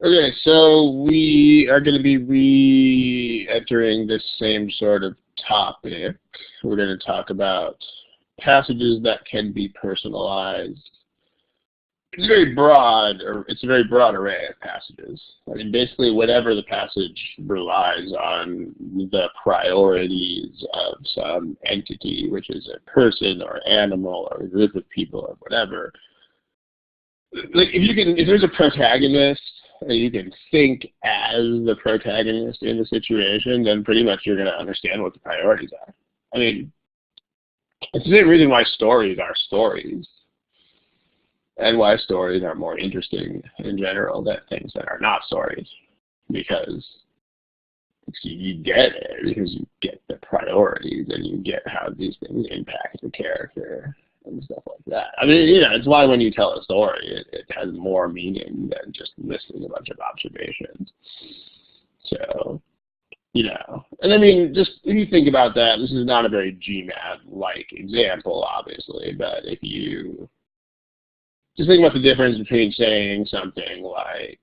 Okay, so we are going to be re-entering this same sort of topic. We're going to talk about passages that can be personalized. It's very broad, or it's a very broad array of passages. I mean, basically, whatever the passage relies on the priorities of some entity, which is a person or animal or a group of people or whatever. Like, if there's a protagonist, and you can think as the protagonist in the situation, then pretty much you're going to understand what the priorities are. I mean, it's the same reason why stories are stories, and why stories are more interesting in general than things that are not stories, because you get it, because you get the priorities, and you get how these things impact the character and stuff like that. I mean, it's why when you tell a story, it has more meaning than just listing a bunch of observations. So, and I mean, just if you think about that, this is not a very GMAT-like example, obviously, but if you just think about the difference between saying something like,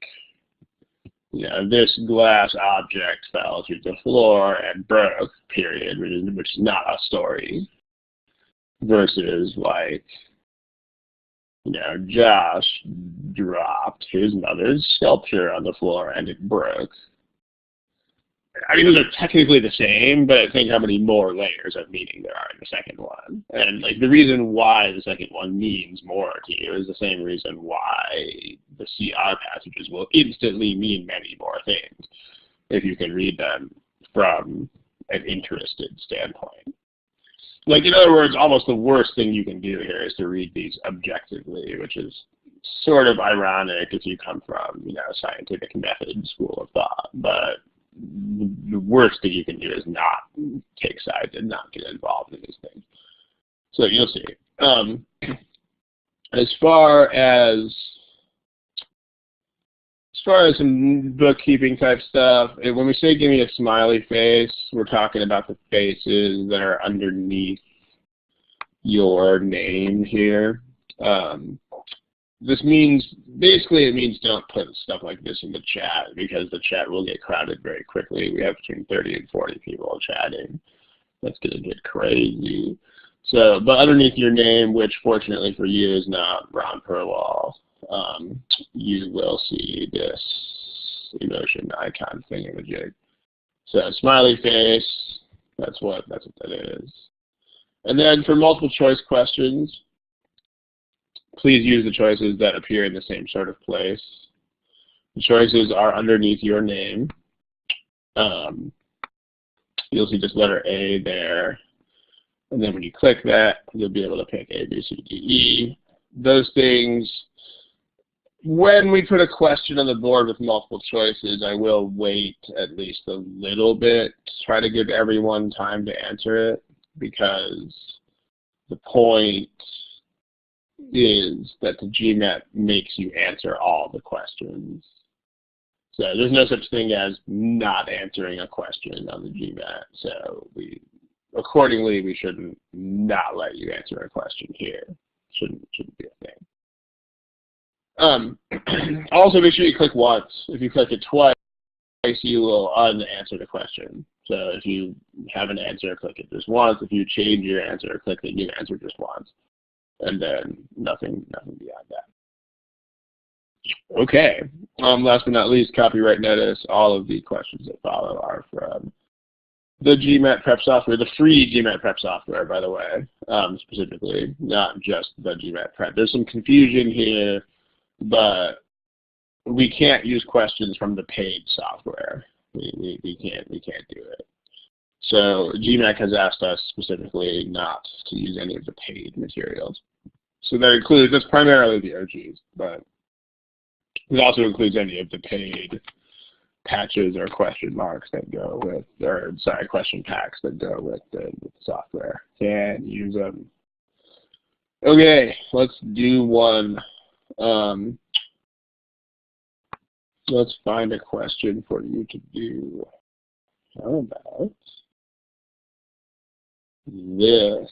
this glass object fell through the floor and broke, period, which is not a story, versus like, Josh dropped his mother's sculpture on the floor and it broke. I mean, those are technically the same, but think how many more layers of meaning there are in the second one. And like the reason why the second one means more to you is the same reason why the CR passages will instantly mean many more things if you can read them from an interested standpoint. Like, in other words, almost the worst thing you can do here is to read these objectively, which is sort of ironic if you come from, a scientific method school of thought. But the worst thing you can do is not take sides and not get involved in these things. So you'll see. As far as some bookkeeping type stuff, when we say give me a smiley face, we're talking about the faces that are underneath your name here. This means, basically it means don't put stuff like this in the chat, because the chat will get crowded very quickly. We have between 30 and 40 people chatting. That's going to get crazy. So, but underneath your name, which fortunately for you is not Ron Perlwall, you will see this emotion icon thingamajig. So smiley face, that's what that is. And then for multiple choice questions, please use the choices that appear in the same sort of place. The choices are underneath your name. You'll see this letter A there. And then when you click that, you'll be able to pick A, B, C, D, E. Those things, when we put a question on the board with multiple choices, I will wait at least a little bit to try to give everyone time to answer it, because the point is that the GMAT makes you answer all the questions. So there's no such thing as not answering a question on the GMAT. So accordingly, we shouldn't not let you answer a question here. Shouldn't be a thing. Also, make sure you click once. If you click it twice, you will unanswer the question. So if you have an answer, click it just once. If you change your answer, click the new answer just once. And then nothing beyond that. Okay. Last but not least, copyright notice. All of the questions that follow are from the GMAT prep software, the free GMAT prep software, by the way, specifically, not just the GMAT prep. There's some confusion here, but we can't use questions from the paid software. We can't do it. So GMAT has asked us specifically not to use any of the paid materials. So that's primarily the OGs, but it also includes any of the paid patches or question marks that go with, question packs that go with the software. Can use them. Okay, let's do one. Let's find a question for you to do. How about this?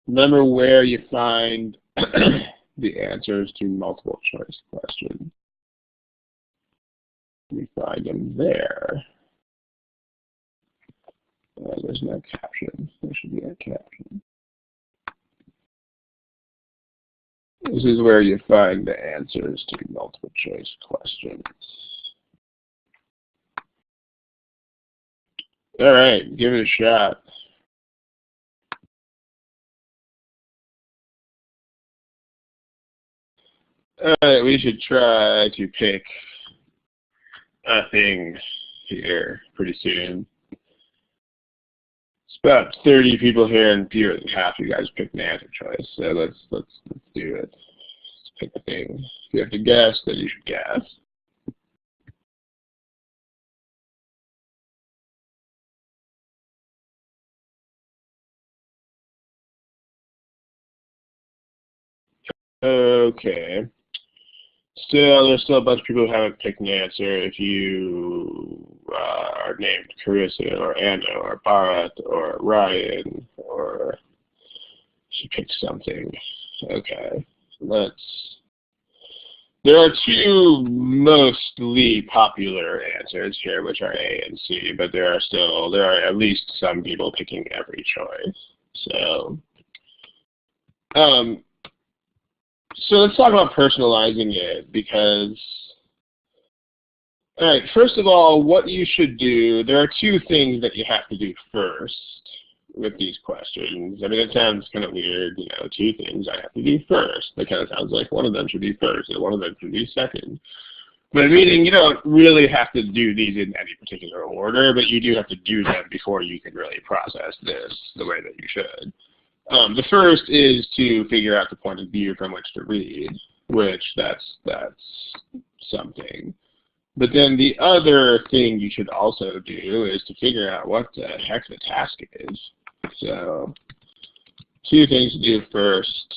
Remember where you find the answers to multiple choice questions. We find them there. There's no caption. There should be a caption. This is where you find the answers to multiple choice questions. All right, give it a shot. All right, we should try to pick a thing here pretty soon. It's about 30 people here, and fewer than half you guys picked an answer choice. So let's do it. Let's pick a thing. If you have to guess, then you should guess. Okay. There's still a bunch of people who haven't picked an answer. If you are named Carissa or Anna or Bharat or Ryan or she picked something. Okay. There are two mostly popular answers here, which are A and C, but there are at least some people picking every choice. So let's talk about personalizing it, because, all right, first of all, what you should do, there are two things that you have to do first with these questions. I mean, it sounds kind of weird, you know, two things I have to do first. That kind of sounds like one of them should be first and one of them should be second. But meaning you don't really have to do these in any particular order, but you do have to do them before you can really process this the way that you should. The first is to figure out the point of view from which to read, which that's something. But then the other thing you should also do is to figure out what the heck the task is. So, two things to do first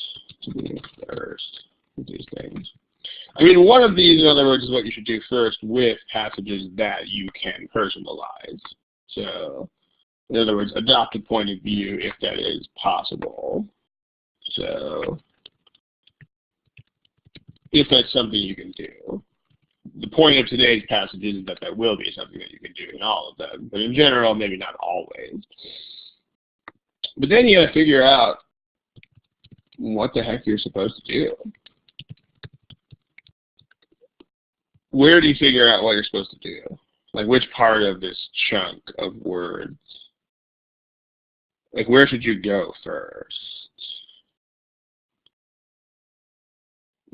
with these things. I mean, one of these, in other words, is what you should do first with passages that you can personalize. So, in other words, adopt a point of view if that is possible. So, if that's something you can do. The point of today's passage is that there will be something that you can do in all of them, but in general, maybe not always. But then you got to figure out what the heck you're supposed to do. Where do you figure out what you're supposed to do? Like, which part of this chunk of words? Like, where should you go first?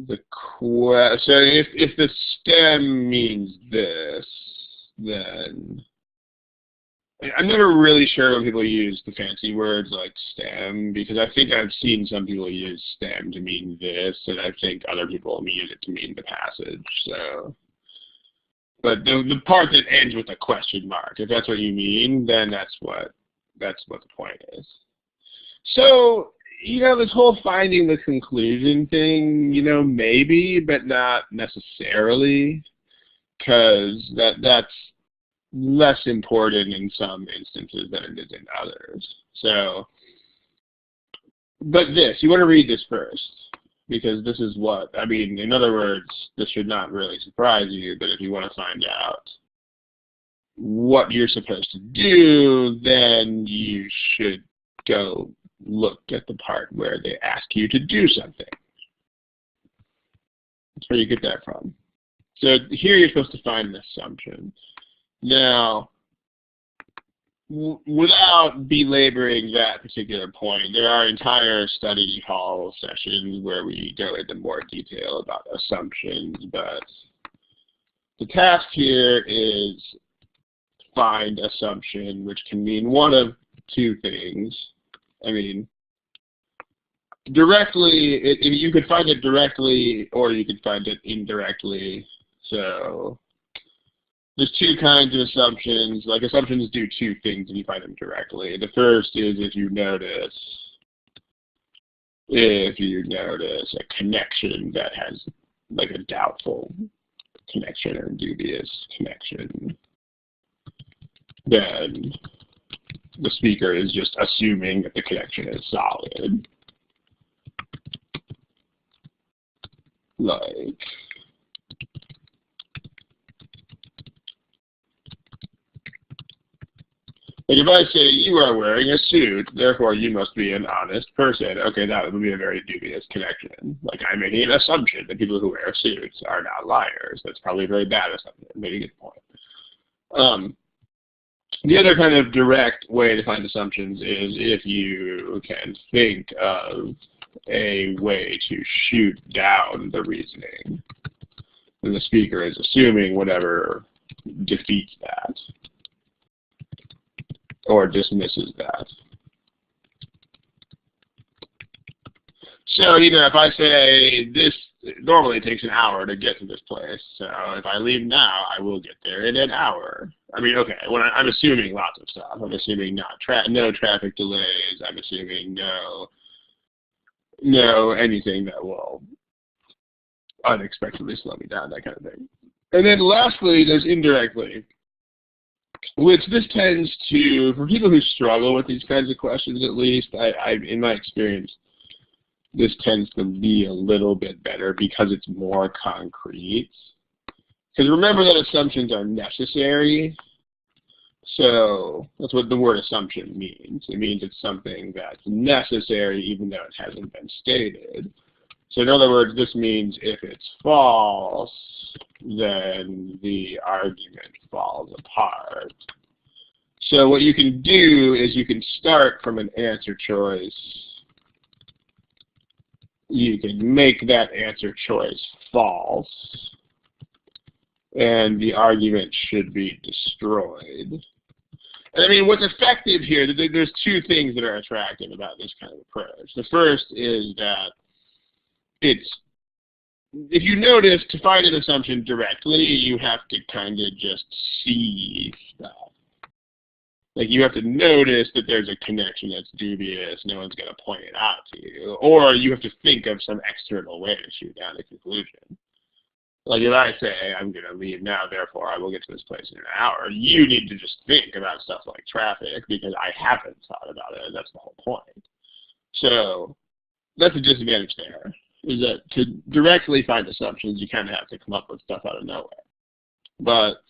So if the stem means this, then I'm never really sure when people use the fancy words like stem, because I think I've seen some people use stem to mean this, and I think other people use it to mean the passage. So, but the part that ends with a question mark, if that's what you mean, then that's what the point is. So, you know, this whole finding the conclusion thing, you know, maybe, but not necessarily, because that's less important in some instances than it is in others. So, but you want to read this first, because this is what, I mean, in other words, this should not really surprise you, but if you want to find out what you're supposed to do, then you should go look at the part where they ask you to do something. That's where you get that from. So here you're supposed to find an assumption. Now, without belaboring that particular point, there are entire study hall sessions where we go into more detail about assumptions, but the task here is find assumption, which can mean one of two things. I mean, directly, you could find it directly or you could find it indirectly. So there's two kinds of assumptions. Like, assumptions do two things if you find them directly. The first is if you notice a connection that has like a doubtful connection or dubious connection, then the speaker is just assuming that the connection is solid. like if I say you are wearing a suit, therefore you must be an honest person, okay, that would be a very dubious connection. Like I'm making an assumption that people who wear suits are not liars. That's probably a very bad assumption. Maybe a good point. The other kind of direct way to find assumptions is if you can think of a way to shoot down the reasoning. And the speaker is assuming whatever defeats that or dismisses that. So, if I say this normally takes an hour to get to this place, so if I leave now, I will get there in an hour. I mean, okay, when I'm assuming lots of stuff. I'm assuming no traffic delays. I'm assuming no anything that will unexpectedly slow me down, that kind of thing. And then lastly, there's indirectly, which this tends to, for people who struggle with these kinds of questions at least, in my experience, this tends to be a little bit better because it's more concrete. Because remember that assumptions are necessary. So that's what the word assumption means. It means it's something that's necessary even though it hasn't been stated. So in other words, this means if it's false, then the argument falls apart. So what you can do is you can start from an answer choice. You can make that answer choice false, and the argument should be destroyed. And I mean, what's effective here, there's two things that are attractive about this kind of approach. The first is that if you notice, to find an assumption directly, you have to kind of just see stuff. Like you have to notice that there's a connection that's dubious, no one's going to point it out to you, or you have to think of some external way to shoot down a conclusion. Like if I say, I'm going to leave now, therefore I will get to this place in an hour, you need to just think about stuff like traffic because I haven't thought about it, and that's the whole point. So that's a disadvantage there, is that to directly find assumptions, you kind of have to come up with stuff out of nowhere. But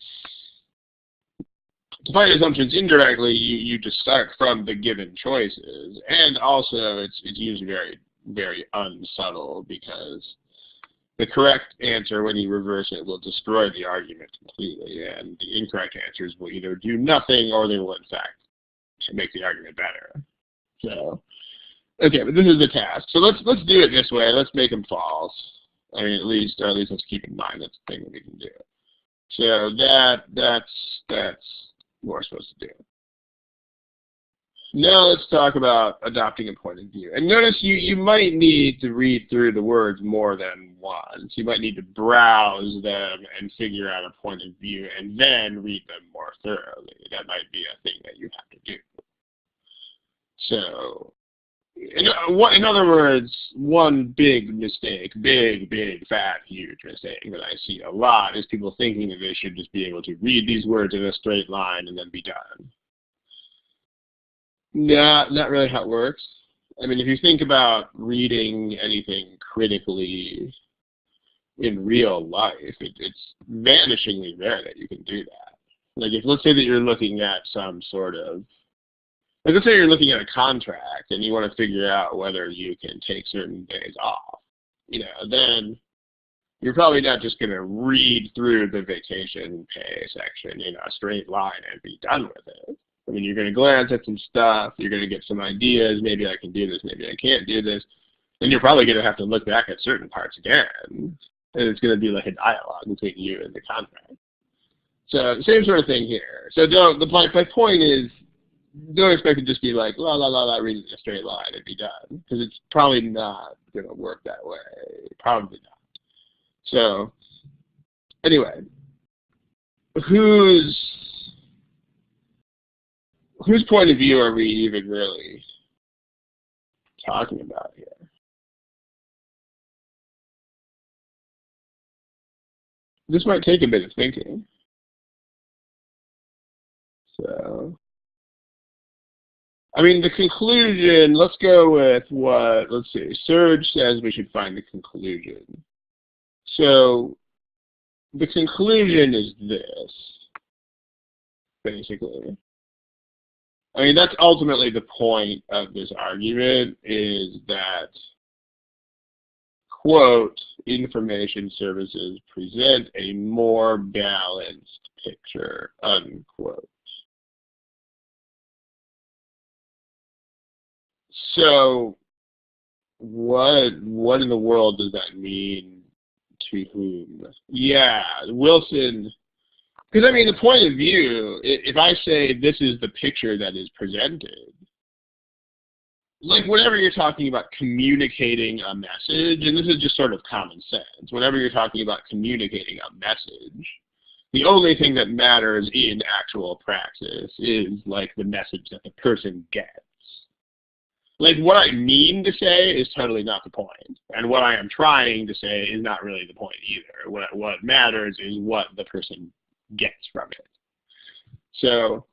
to find assumptions indirectly, you just start from the given choices, and also it's usually very, very unsubtle because the correct answer, when you reverse it, will destroy the argument completely, and the incorrect answers will either do nothing or they will, in fact, make the argument better. So, okay, but this is the task. So let's do it this way. Let's make them false. I mean, at least let's keep in mind that's the thing that we can do. So that's what we're supposed to do. Now let's talk about adopting a point of view. And notice you might need to read through the words more than once. You might need to browse them and figure out a point of view and then read them more thoroughly. That might be a thing that you have to do. So, in other words, one big mistake, big, fat, huge mistake that I see a lot is people thinking that they should just be able to read these words in a straight line and then be done. Not really how it works. I mean, if you think about reading anything critically in real life, it's vanishingly rare that you can do that. Like, let's say that you're looking at some sort of, like, let's say you're looking at a contract and you want to figure out whether you can take certain days off, then you're probably not just going to read through the vacation pay section in a straight line and be done with it. I mean, you're going to glance at some stuff, you're going to get some ideas, maybe I can do this, maybe I can't do this, then you're probably going to have to look back at certain parts again, and it's going to be like a dialogue between you and the contract. So, same sort of thing here. So my point is, don't expect to just be like, la, la, la, la, read it in a straight line and be done, because it's probably not going to work that way. Probably not. So, anyway, whose point of view are we even really talking about here? This might take a bit of thinking. So, I mean, the conclusion, let's go with let's see, Serge says we should find the conclusion. So the conclusion is this, basically. I mean, that's ultimately the point of this argument, is that, quote, information services present a more balanced picture, unquote. So what in the world does that mean to whom? Yeah, Wilson, because I mean, the point of view, if I say this is the picture that is presented, like whenever you're talking about communicating a message, and this is just sort of common sense, whenever you're talking about communicating a message, the only thing that matters in actual praxis is like the message that the person gets. Like what I mean to say is totally not the point, and what I am trying to say is not really the point either. What matters is what the person gets from it. So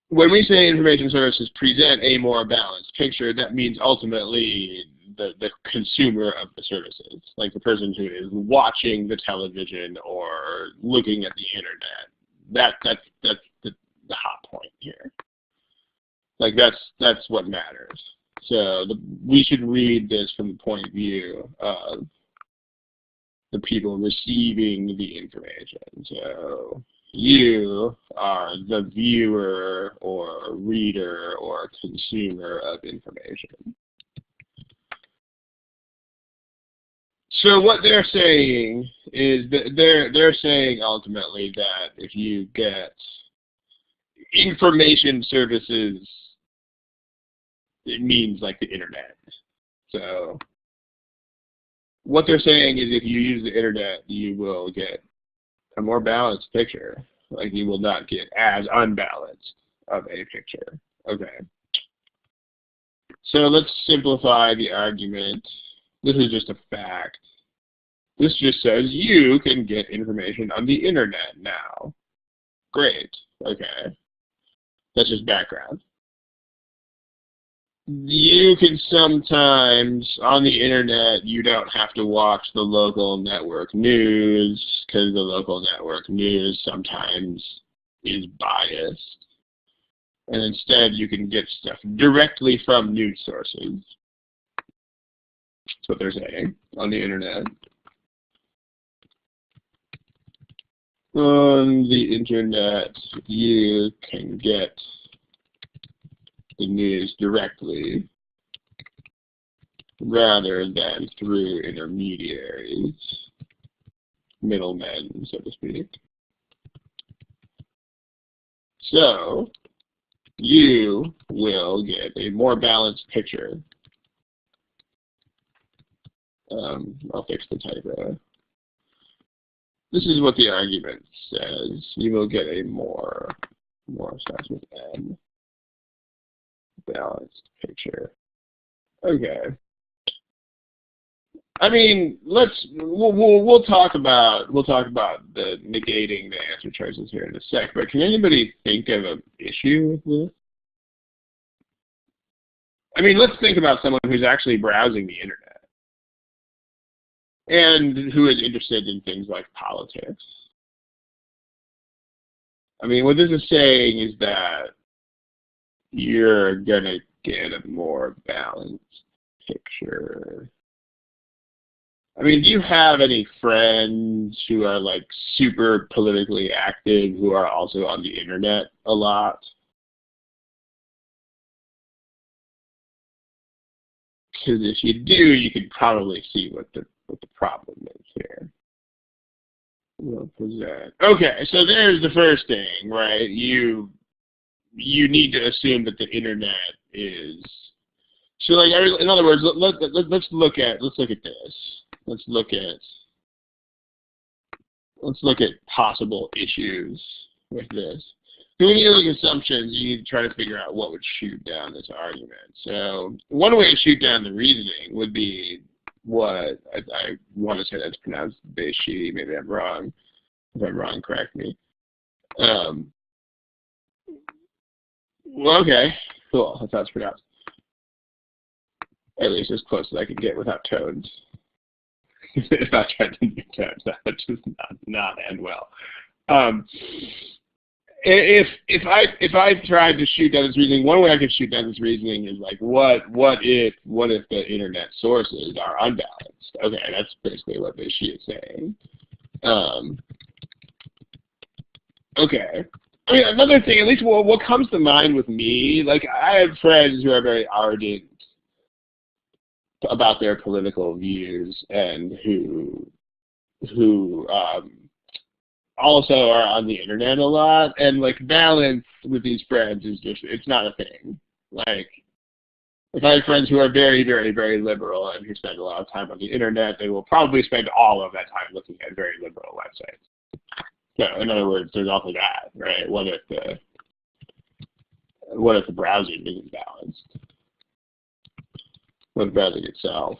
when we say information services present a more balanced picture, that means ultimately the consumer of the services, like the person who is watching the television or looking at the internet. That's the hot point here. Like that's what matters. So we should read this from the point of view of the people receiving the information. So you are the viewer or reader or consumer of information. So what they're saying is that they're saying ultimately that if you get information services, it means like the internet. So what they're saying is if you use the internet, you will get a more balanced picture. Like you will not get as unbalanced of a picture. Okay. So let's simplify the argument. This is just a fact. This just says you can get information on the internet now. Great. Okay. That's just background. You can sometimes, on the internet, you don't have to watch the local network news, because the local network news sometimes is biased. And instead, you can get stuff directly from news sources. That's what they're saying on the internet. On the internet, you can get the news directly rather than through intermediaries, middlemen, so to speak. So you will get a more balanced picture. I'll fix the typo. This is what the argument says. You will get a more starts with M, balanced picture. Okay. I mean, we'll talk about the negating the answer choices here in a sec. But can anybody think of an issue with this? I mean, let's think about someone who's actually browsing the internet and who is interested in things like politics. I mean, what this is saying is that you're gonna get a more balanced picture. I mean, do you have any friends who are like super politically active who are also on the internet a lot? Because if you do, you can probably see what the problem is here. We'll present. Okay, so there's the first thing, right? You need to assume that the internet is. So, like, in other words, let's look at this. Let's look at possible issues with this. So when you look at assumptions, you need to try to figure out what would shoot down this argument. So one way to shoot down the reasoning would be what I want to say that's pronounced Beishi. Maybe I'm wrong. If I'm wrong, correct me. Well, okay, cool. That's how it's pronounced. At least as close as I can get without tones. if I tried to do that, that would just not end well. Um, if I tried to shoot down this reasoning, one way I could shoot down this reasoning is like, what if the internet sources are unbalanced? Okay, that's basically what she is saying. Okay. I mean, another thing, at least what comes to mind with me, like I have friends who are very ardent about their political views and who also are on the internet a lot, and like balance with these friends is just, it's not a thing. Like if I have friends who are very, very, very liberal and who spend a lot of time on the internet, they will probably spend all of that time looking at very liberal websites. So in other words, there's also that, right? What if the browsing isn't balanced? What if the browsing itself,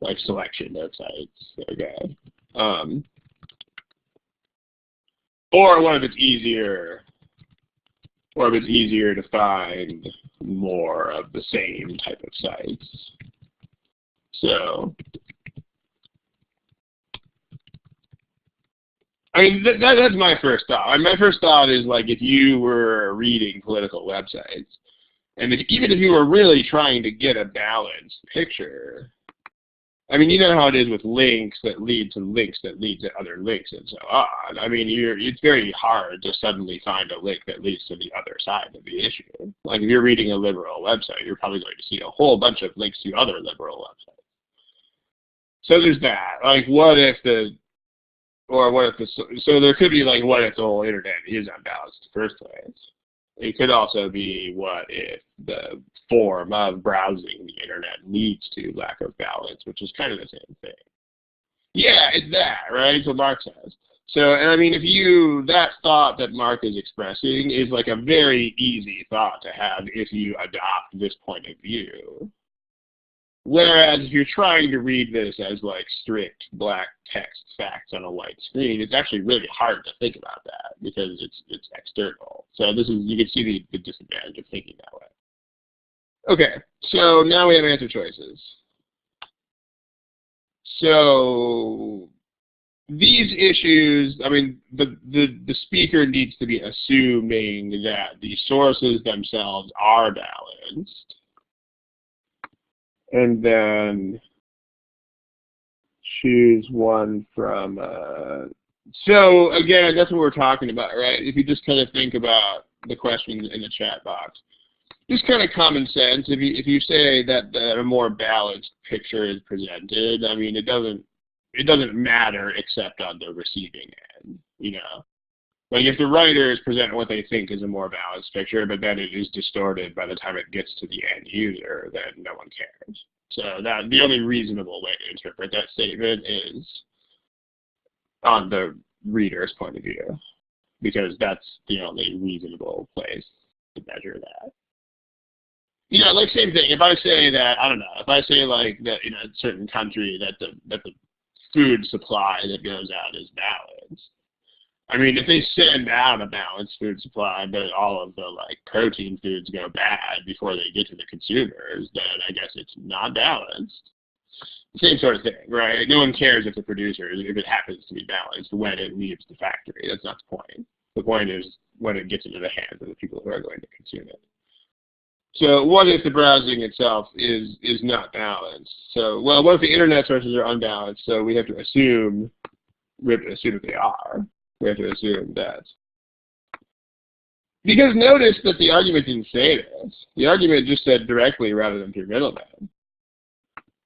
like selection of sites, okay? Or what if it's easier? Or if it's easier to find more of the same type of sites? So, I mean, that's my first thought. I mean, my first thought is like if you were reading political websites, and even if you were really trying to get a balanced picture, I mean, you know how it is with links that lead to links that lead to other links and so on. I mean, it's very hard to suddenly find a link that leads to the other side of the issue. Like if you're reading a liberal website, you're probably going to see a whole bunch of links to other liberal websites. So there's that. Like, so there could be like, what if the whole internet is unbalanced in the first place? It could also be, what if the form of browsing the internet leads to lack of balance, which is kind of the same thing. Yeah, it's that, right? It's what Mark says. So, and I mean, that thought that Mark is expressing is like a very easy thought to have if you adopt this point of view. Whereas if you're trying to read this as like strict black text facts on a white screen, it's actually really hard to think about that because it's external. So you can see the disadvantage of thinking that way. Okay, so now we have answer choices. So these issues, I mean, the speaker needs to be assuming that the sources themselves are balanced. And then choose one from, so again, that's what we're talking about, right? If you just kind of think about the questions in the chat box, just kind of common sense, if you say that a more balanced picture is presented, I mean, it doesn't matter except on the receiving end, you know? Like if the writers present what they think is a more balanced picture, but then it is distorted by the time it gets to the end user, then no one cares. So the only reasonable way to interpret that statement is on the reader's point of view, because that's the only reasonable place to measure that. You know, like same thing. If I say that, I don't know, if I say like that in a certain country that the food supply that goes out is balanced, I mean, if they send out a balanced food supply, but all of the like protein foods go bad before they get to the consumers, then I guess it's not balanced. Same sort of thing, right? No one cares if it happens to be balanced when it leaves the factory. That's not the point. The point is when it gets into the hands of the people who are going to consume it. So what if the browsing itself is not balanced? So, well, what if the internet sources are unbalanced? So we have to assume that they are. We have to assume that. Because notice that the argument didn't say this. The argument just said directly rather than through middlemen.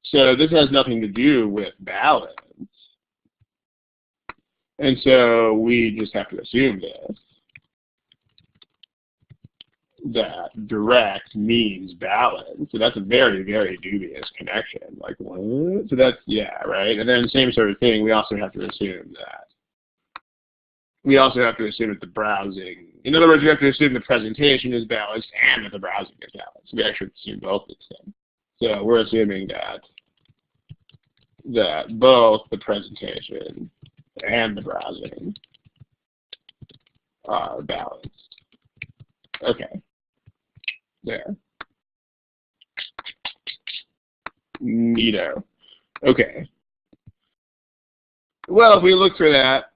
So this has nothing to do with balance. And so we just have to assume this. That direct means balance. So that's a very, very dubious connection. Like, what? So that's, yeah, right? And then same sort of thing, we also have to assume that. We also have to assume that the browsing, in other words, we have to assume the presentation is balanced and that the browsing is balanced. We actually assume both these things. So we're assuming that both the presentation and the browsing are balanced. Okay. There. Neato. Okay. Well, if we look for that,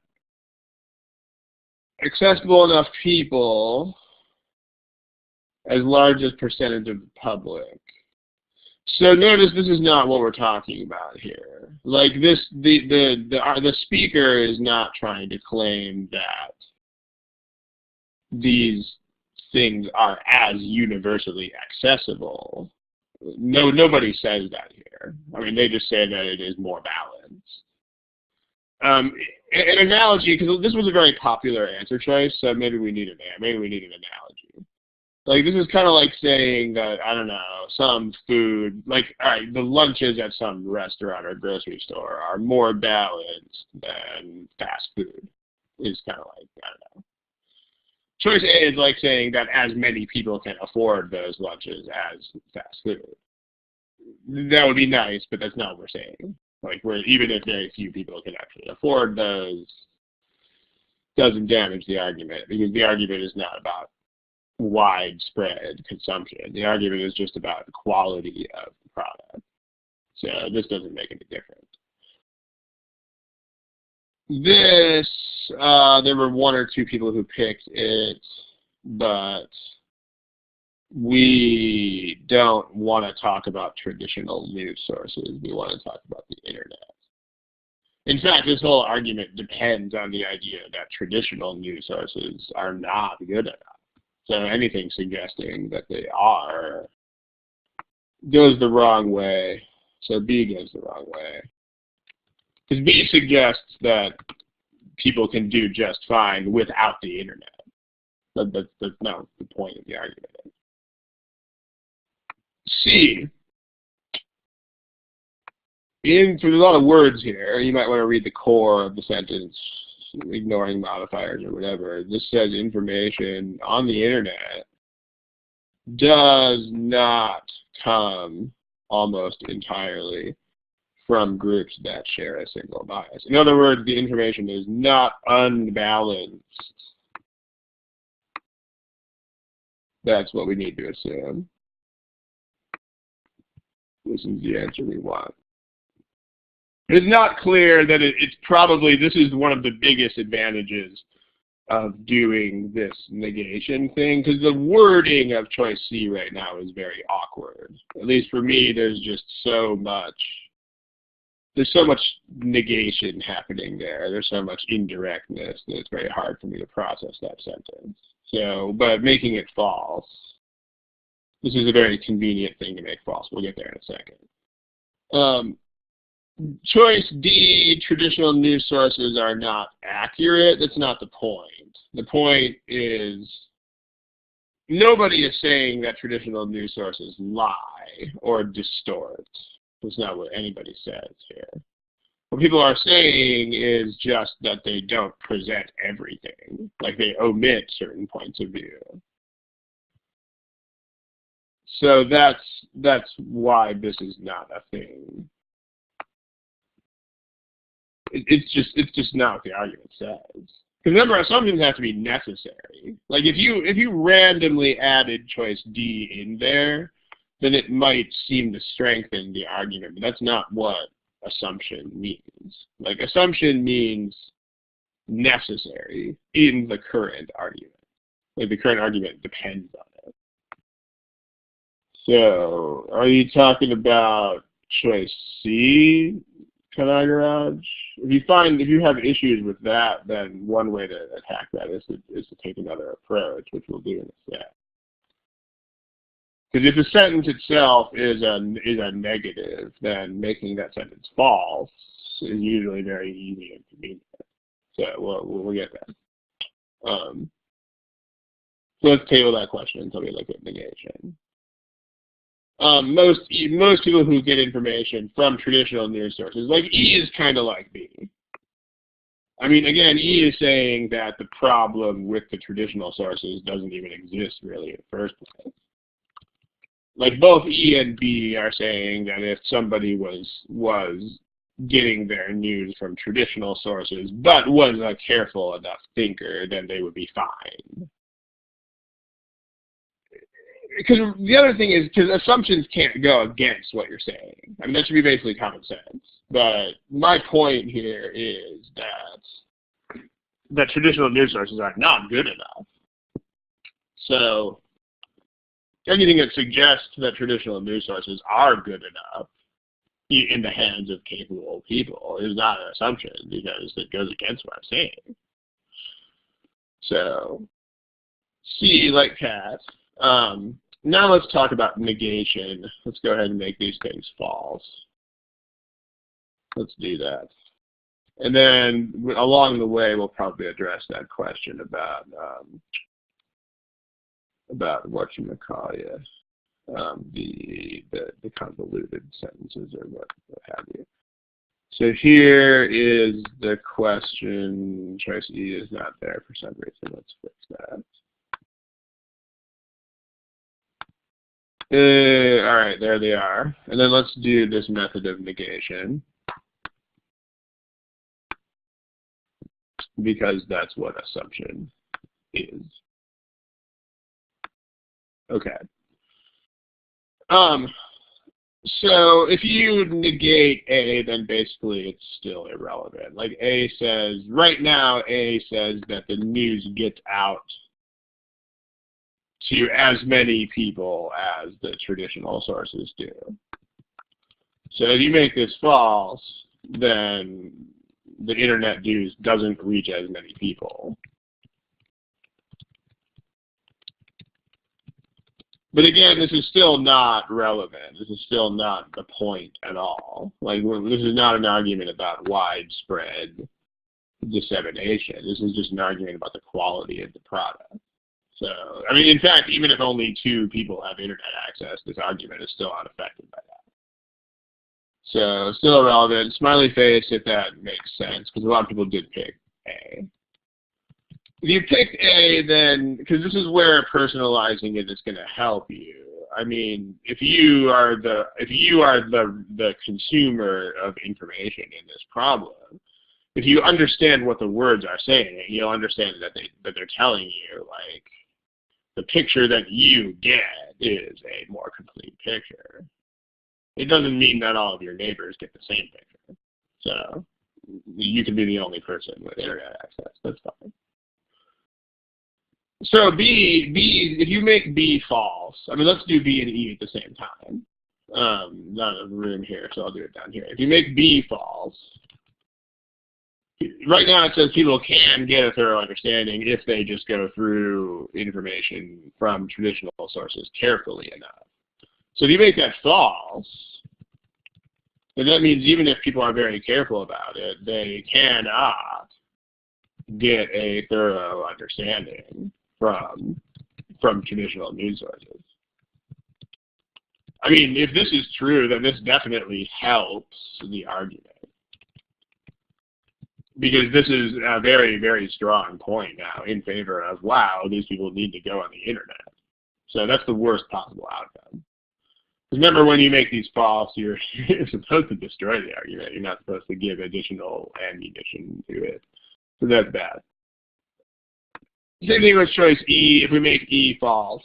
accessible enough people as large as percentage of the public. So notice this is not what we're talking about here. Like this, the speaker is not trying to claim that these things are as universally accessible. No, nobody says that here. I mean, they just say that it is more balanced. An analogy, because this was a very popular answer choice, so maybe we need an analogy. Like, this is kind of like saying that, I don't know, some food, like, all right, the lunches at some restaurant or grocery store are more balanced than fast food. It's kind of like, I don't know. Choice A is like saying that as many people can afford those lunches as fast food. That would be nice, but that's not what we're saying. Like, even if very few people can actually afford those, doesn't damage the argument, because the argument is not about widespread consumption. The argument is just about the quality of the product. So this doesn't make any difference. This, there were one or two people who picked it, but we don't want to talk about traditional news sources. We want to talk about the internet. In fact, this whole argument depends on the idea that traditional news sources are not good enough. So anything suggesting that they are goes the wrong way. So B goes the wrong way. Because B suggests that people can do just fine without the internet. That's not the point of the argument. C. There's a lot of words here. You might want to read the core of the sentence, ignoring modifiers or whatever. This says information on the internet does not come almost entirely from groups that share a single bias. In other words, the information is not unbalanced. That's what we need to assume. This is the answer we want. It's not clear that it's probably, this is one of the biggest advantages of doing this negation thing, because the wording of choice C right now is very awkward. At least for me, there's just so much negation happening there. There's so much indirectness that it's very hard for me to process that sentence. So, but making it false, this is a very convenient thing to make false. We'll get there in a second. Choice D, traditional news sources are not accurate. That's not the point. The point is nobody is saying that traditional news sources lie or distort. That's not what anybody says here. What people are saying is just that they don't present everything. Like they omit certain points of view. So that's why this is not a thing. It's just not what the argument says. Because remember, assumptions have to be necessary. Like if you randomly added choice D in there, then it might seem to strengthen the argument, but that's not what assumption means. Like assumption means necessary in the current argument. Like the current argument depends on it. So, are you talking about choice C, Canal Garage? If you have issues with that, then one way to attack that is to take another approach, which we'll do in a sec. Because if the sentence itself is a negative, then making that sentence false is usually very easy and convenient. So we'll get that. So let's table that question until we look at negation. Most people who get information from traditional news sources, like E is kind of like B. I mean, again, E is saying that the problem with the traditional sources doesn't even exist really in the first place. Like both E and B are saying that if somebody was getting their news from traditional sources, but was a careful enough thinker, then they would be fine. because the other thing is, because assumptions can't go against what you're saying. I mean, that should be basically common sense. But my point here is that traditional news sources are not good enough. So anything that suggests that traditional news sources are good enough in the hands of capable people is not an assumption, because it goes against what I'm saying. So, C, like cat. Now let's talk about negation. Let's go ahead and make these things false. Let's do that. And then along the way, we'll probably address that question about whatchamacallit, the convoluted sentences or what have you. So here is the question. Choice E is not there for some reason. Let's fix that. All right, there they are. And then let's do this method of negation, because that's what assumption is. Okay. So if you negate A, then basically it's still irrelevant. Like A says, right now A says that the news gets out to as many people as the traditional sources do. So if you make this false, then the internet news doesn't reach as many people. But again, this is still not relevant. This is still not the point at all. Like, this is not an argument about widespread dissemination. This is just an argument about the quality of the product. So, I mean, in fact, even if only 2 people have internet access, this argument is still unaffected by that. So, still relevant. Smiley face, if that makes sense, because a lot of people did pick A. If you picked A, then, because this is where personalizing it is going to help you. I mean, if you are the consumer of information in this problem, if you understand what the words are saying, you'll understand that they're telling you, like, the picture that you get is a more complete picture. It doesn't mean that all of your neighbors get the same picture. So you can be the only person with internet access. That's fine. So B, if you make B false, I mean, let's do B and E at the same time. Not enough room here, so I'll do it down here. If you make B false, right now it says people can get a thorough understanding if they just go through information from traditional sources carefully enough. So if you make that false, then that means even if people are very careful about it, they cannot get a thorough understanding from traditional news sources. I mean, if this is true, then this definitely helps the argument, because this is a very, very strong point now in favor of, wow, these people need to go on the internet. So that's the worst possible outcome. Remember, when you make these false, you're supposed to destroy the argument. You're not supposed to give additional ammunition to it. So that's bad. Same thing with choice E. If we make E false,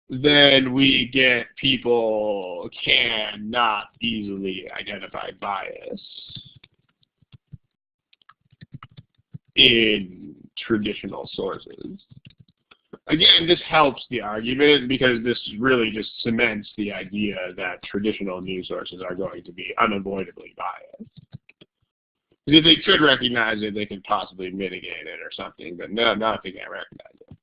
then we get people cannot easily identify bias in traditional sources. Again, this helps the argument, because this really just cements the idea that traditional news sources are going to be unavoidably biased. If they could recognize it, they could possibly mitigate it or something, but no, not if they can't recognize it.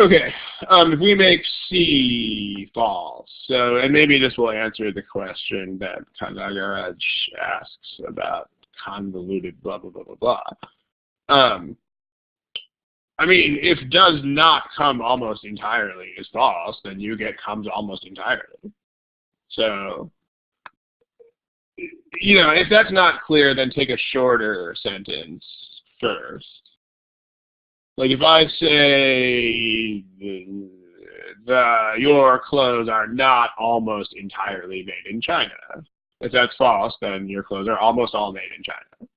Okay, if we make C false, so, and maybe this will answer the question that Kanagaraj asks about convoluted blah, blah, blah, blah, blah. I mean, if does not come almost entirely is false, then you get comes almost entirely. So, you know, if that's not clear, then take a shorter sentence first. Like if I say your clothes are not almost entirely made in China. If that's false, then your clothes are almost all made in China.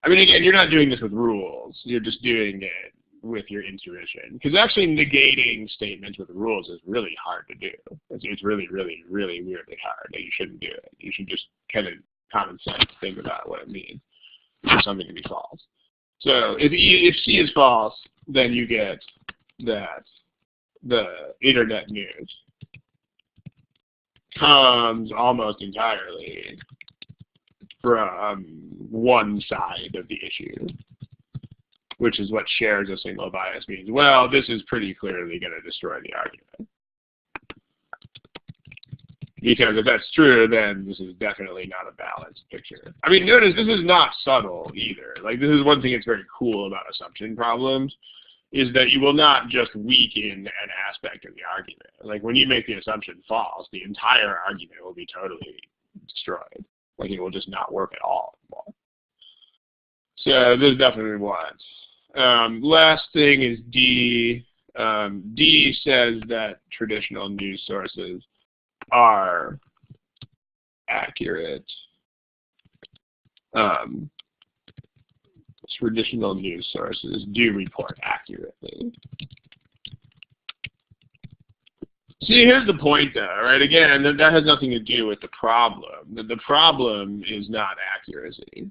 I mean, again, you're not doing this with rules. You're just doing it with your intuition. Because actually negating statements with rules is really hard to do. It's really, really, really weirdly hard. You shouldn't do it. You should just kind of common sense think about what it means for something to be false. So if C is false, then you get that the internet news comes almost entirely from one side of the issue, which is what shares a single bias means. Well, this is pretty clearly going to destroy the argument. Because if that's true, then this is definitely not a balanced picture. I mean, notice this is not subtle either. Like, this is one thing that's very cool about assumption problems, is that you will not just weaken an aspect of the argument. Like, when you make the assumption false, the entire argument will be totally destroyed. Like, it will just not work at all anymore. So this is definitely one. Last thing is D. D says that traditional news sources are accurate. Traditional news sources do report accurately. See, here's the point, though, right? Again, that has nothing to do with the problem. The problem is not accuracy.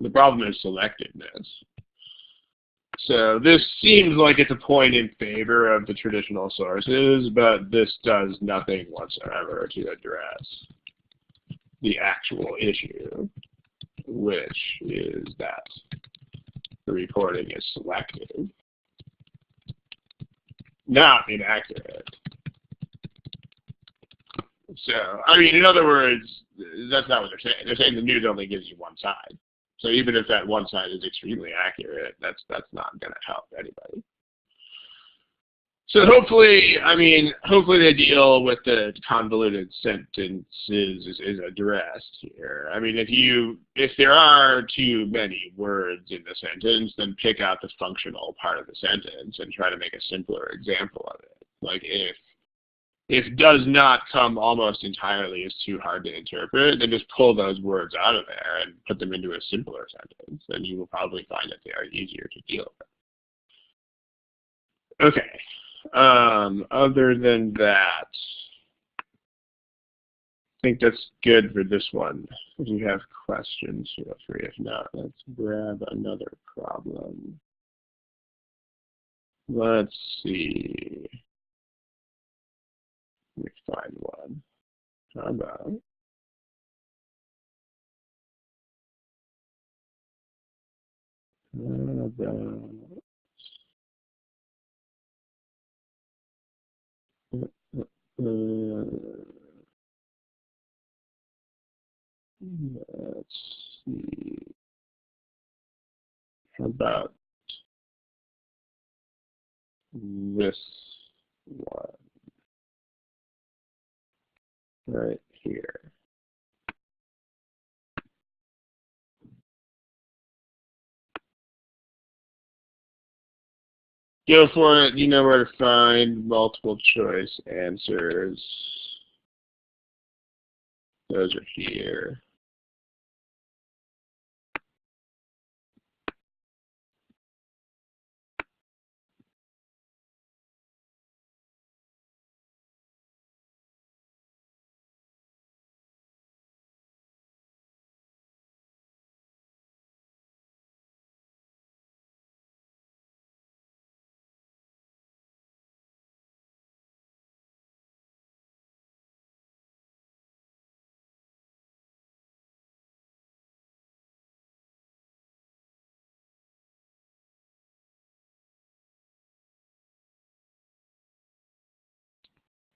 The problem is selectiveness. So this seems like it's a point in favor of the traditional sources, but this does nothing whatsoever to address the actual issue, which is that the reporting is selective, not inaccurate. So, I mean, in other words, that's not what they're saying. They're saying the news only gives you one side. So even if that one side is extremely accurate, that's not going to help anybody. So hopefully, hopefully the deal with the convoluted sentences is addressed here. I mean, if there are too many words in the sentence, then pick out the functional part of the sentence and try to make a simpler example of it. Like if does not come almost entirely is too hard to interpret, then just pull those words out of there and put them into a simpler sentence, and you will probably find that they are easier to deal with. Okay. Other than that, I think that's good for this one. If you have questions, feel free. If not, let's grab another problem. Let's see. Let me find one. How about let's see. How about this one right here? Go for it. You know where to find multiple choice answers. Those are here.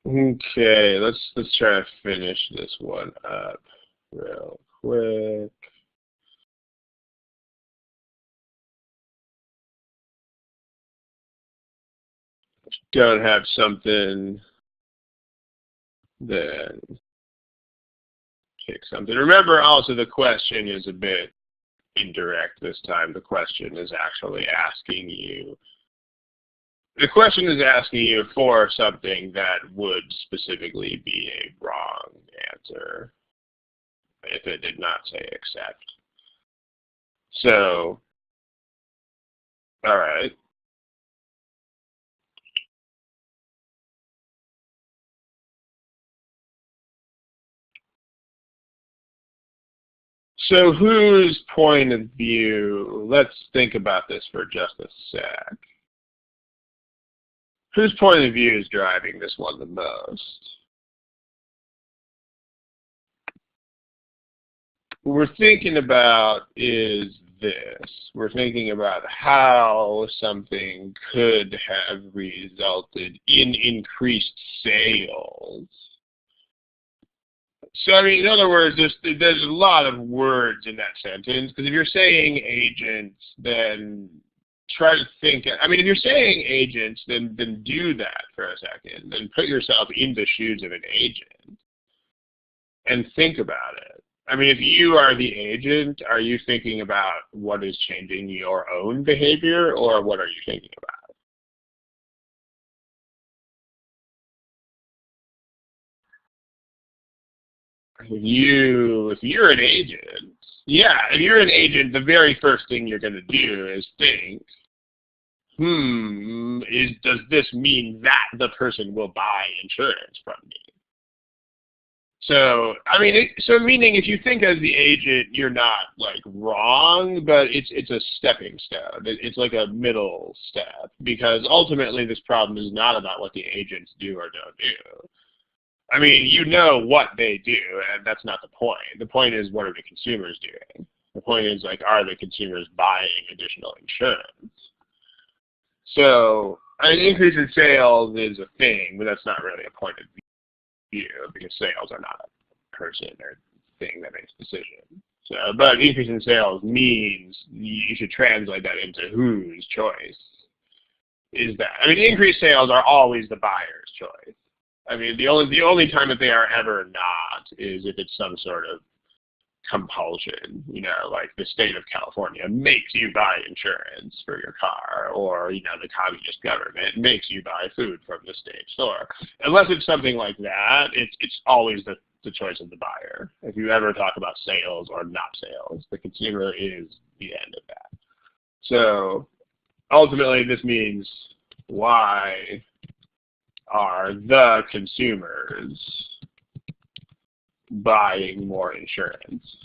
Okay, let's try to finish this one up real quick. If you don't have something, then pick something. Remember also the question is a bit indirect this time. The question is actually asking you for something that would specifically be a wrong answer if it did not say accept. So, all right. So whose point of view, let's think about this for just a sec. Whose point of view is driving this one the most? What we're thinking about is this. We're thinking about how something could have resulted in increased sales. So, I mean, in other words, there's a lot of words in that sentence, because if you're saying agents, then try to think, I mean, if you're saying agents, then do that for a second. Then put yourself in the shoes of an agent and think about it. I mean, if you are the agent, are you thinking about what is changing your own behavior, or what are you thinking about? If you're an agent, yeah, if you're an agent, the very first thing you're going to do is think, does this mean that the person will buy insurance from me? So, I mean, so meaning if you think as the agent, you're not like wrong, but it's a stepping stone. It's like a middle step, because ultimately this problem is not about what the agents do or don't do. I mean, you know what they do, and that's not the point. The point is, what are the consumers doing? The point is, like, are the consumers buying additional insurance? So, an increase in sales is a thing, but that's not really a point of view, because sales are not a person or thing that makes decisions. So, but increase in sales means you should translate that into whose choice is that. I mean, increased sales are always the buyer's choice. I mean, the only time that they are ever not is if it's some sort of compulsion, you know, like the state of California makes you buy insurance for your car, or, you know, the communist government makes you buy food from the state store. Unless it's something like that, it's always the choice of the buyer. If you ever talk about sales or not sales, the consumer is the end of that. So ultimately, this means why are the consumers buying more insurance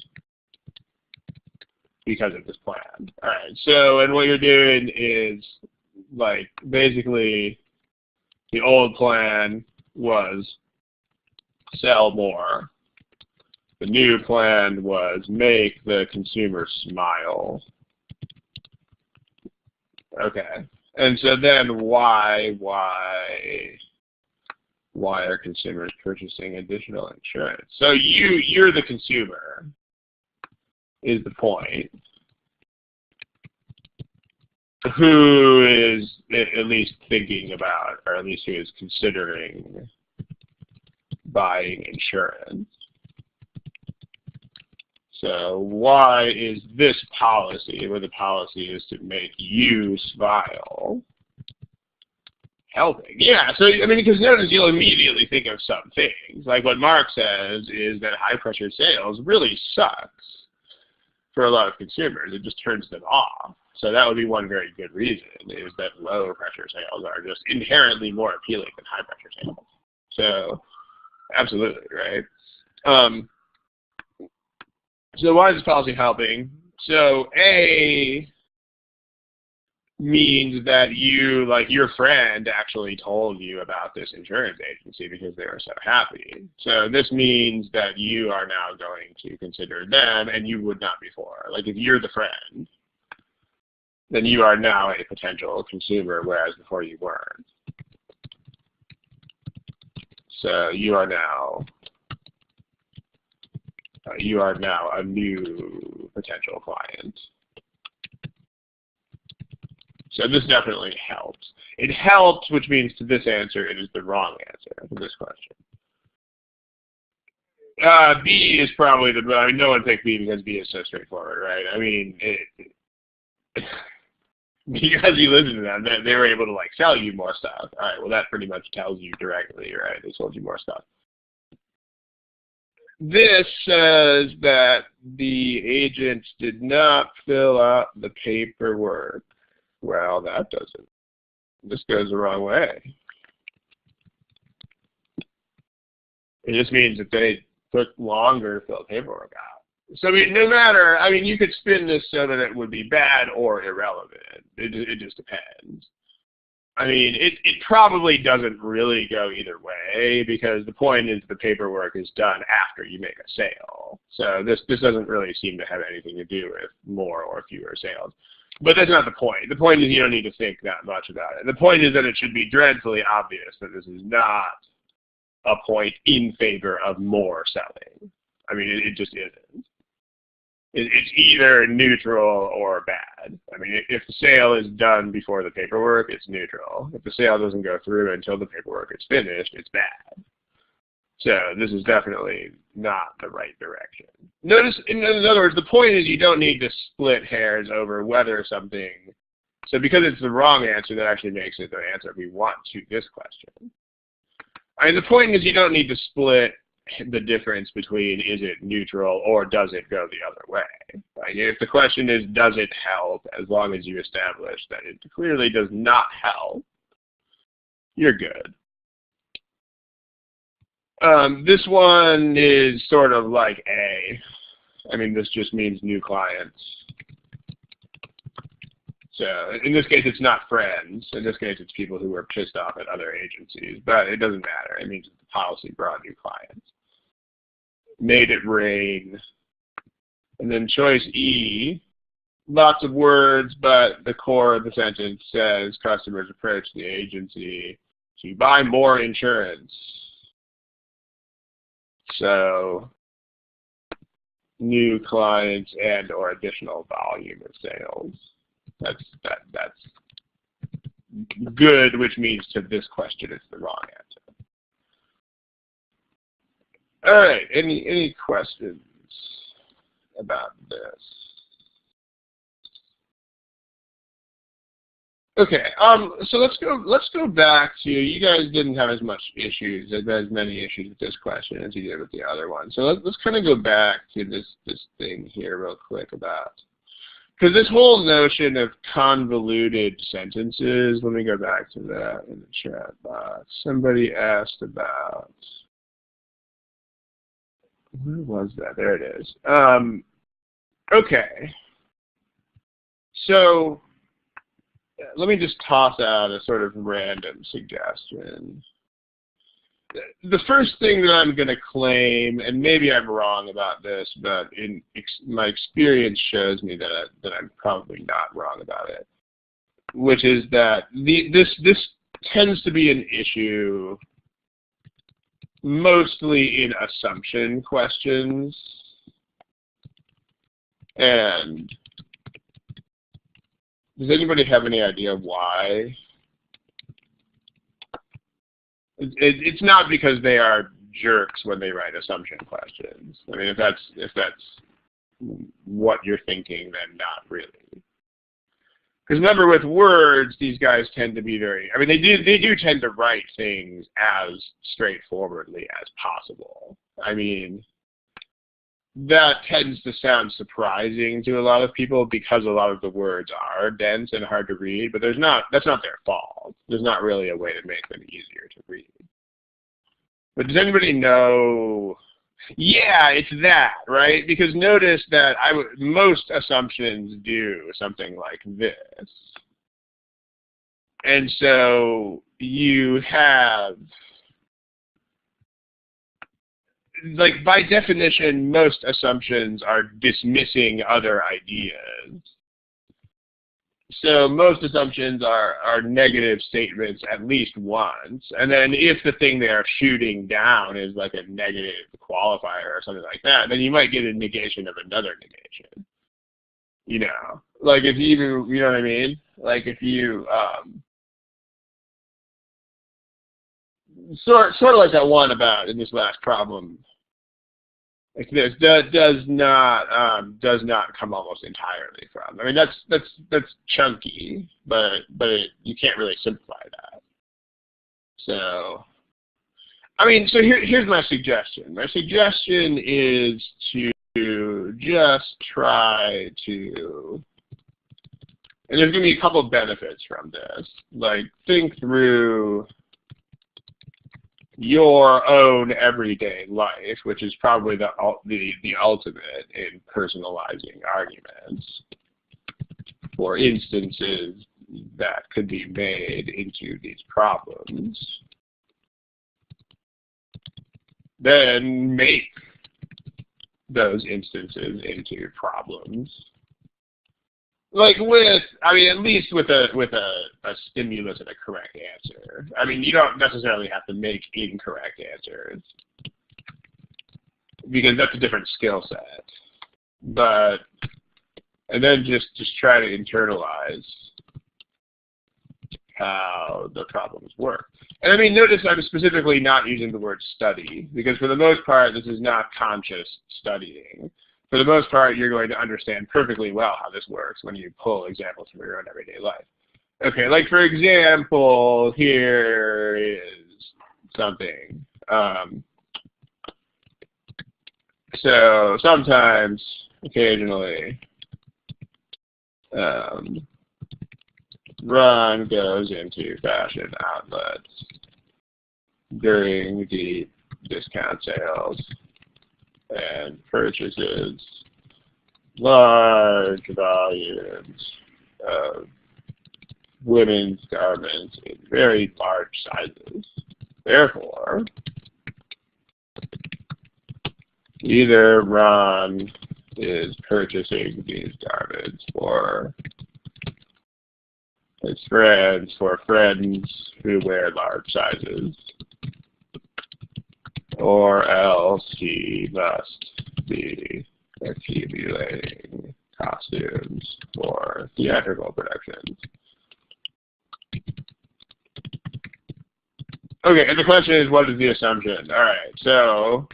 because of this plan? All right, so, and what you're doing is, like, basically the old plan was sell more. The new plan was make the consumer smile. Okay, and so then why are consumers purchasing additional insurance? So you're the consumer, is the point, who is at least thinking about, or at least who is considering buying insurance. So why is this policy, where the policy is to make you smile, helping? Yeah, so, I mean, because notice you'll immediately think of some things. Like what Mark says is that high-pressure sales really sucks for a lot of consumers. It just turns them off. So that would be one very good reason, is that low-pressure sales are just inherently more appealing than high-pressure sales. So, absolutely, right? So why is this policy helping? So A means that you, like, your friend actually told you about this insurance agency because they were so happy. So this means that you are now going to consider them, and you would not before. Like, if you're the friend, then you are now a potential consumer, whereas before you weren't. So you are now a new potential client. So this definitely helps. It helps, which means to this answer, it is the wrong answer to this question. B is probably I mean, no one picked B because B is so straightforward, right? I mean, because you listen to them, they were able to, like, sell you more stuff. All right, well, that pretty much tells you directly, right? They sold you more stuff. This says that the agents did not fill out the paperwork. Well, that doesn't. This goes the wrong way. It just means that they took longer to fill paperwork out. So I mean, no matter, I mean, you could spin this so that it would be bad or irrelevant. It just depends. I mean, it probably doesn't really go either way because the point is the paperwork is done after you make a sale. So this doesn't really seem to have anything to do with more or fewer sales. But that's not the point. The point is you don't need to think that much about it. The point is that it should be dreadfully obvious that this is not a point in favor of more selling. I mean, it just isn't. It's either neutral or bad. I mean, if the sale is done before the paperwork, it's neutral. If the sale doesn't go through until the paperwork is finished, it's bad. So this is definitely not the right direction. Notice, in other words, the point is you don't need to split hairs over whether something, so because it's the wrong answer, that actually makes it the answer we want to this question. I mean, the point is you don't need to split the difference between is it neutral or does it go the other way. Like if the question is does it help, as long as you establish that it clearly does not help, you're good. This one is sort of like A. I mean, this just means new clients. So in this case, it's not friends. In this case, it's people who were pissed off at other agencies. But it doesn't matter. It means the policy brought new clients. Made it rain. And then choice E, lots of words, but the core of the sentence says customers approach the agency to buy more insurance. So new clients and or additional volume of sales. That's good, which means to this question it's the wrong answer. All right, any questions about this? Okay, so let's go back to, you guys didn't have as many issues with this question as you did with the other one. So let's kind of go back to this thing here real quick about, because this whole notion of convoluted sentences, let me go back to that in the chat box. Somebody asked about, where was that? There it is. Okay. So let me just toss out a sort of random suggestion. The first thing that I'm going to claim, and maybe I'm wrong about this, but my experience shows me that I'm probably not wrong about it, which is that this tends to be an issue mostly in assumption questions. And does anybody have any idea why? It's not because they are jerks when they write assumption questions. I mean, if that's what you're thinking, then not really. Because remember, with words, these guys tend to be very, I mean, they do tend to write things as straightforwardly as possible. I mean, that tends to sound surprising to a lot of people because a lot of the words are dense and hard to read, but that's not their fault. There's not really a way to make them easier to read. But does anybody know? Yeah, it's that, right? Because notice that most assumptions do something like this. And so you have, like, by definition, most assumptions are dismissing other ideas. So most assumptions are negative statements at least once. And then if the thing they are shooting down is like a negative qualifier or something like that, then you might get a negation of another negation. You know, like if you know what I mean? Like if you, sort of like that one about in this last problem, like this does not come almost entirely from. I mean, that's chunky, but you can't really simplify that. So, I mean, so here's my suggestion. My suggestion is to just try to, and there's going to be a couple of benefits from this. Like, think through your own everyday life, which is probably the ultimate in personalizing arguments for instances that could be made into these problems, then make those instances into problems. Like with, I mean, at least with a stimulus and a correct answer. I mean, you don't necessarily have to make incorrect answers because that's a different skill set. But, and then just try to internalize how the problems work. And I mean, notice I'm specifically not using the word study, because for the most part, this is not conscious studying. For the most part, you're going to understand perfectly well how this works when you pull examples from your own everyday life. Okay, like for example, here is something. So sometimes, occasionally, Ron goes into fashion outlets during the discount sales and purchases large volumes of women's garments in very large sizes. Therefore, either Ron is purchasing these garments for his friends, for friends who wear large sizes, or else he must be accumulating costumes for theatrical productions. Okay, and the question is, what is the assumption? All right, so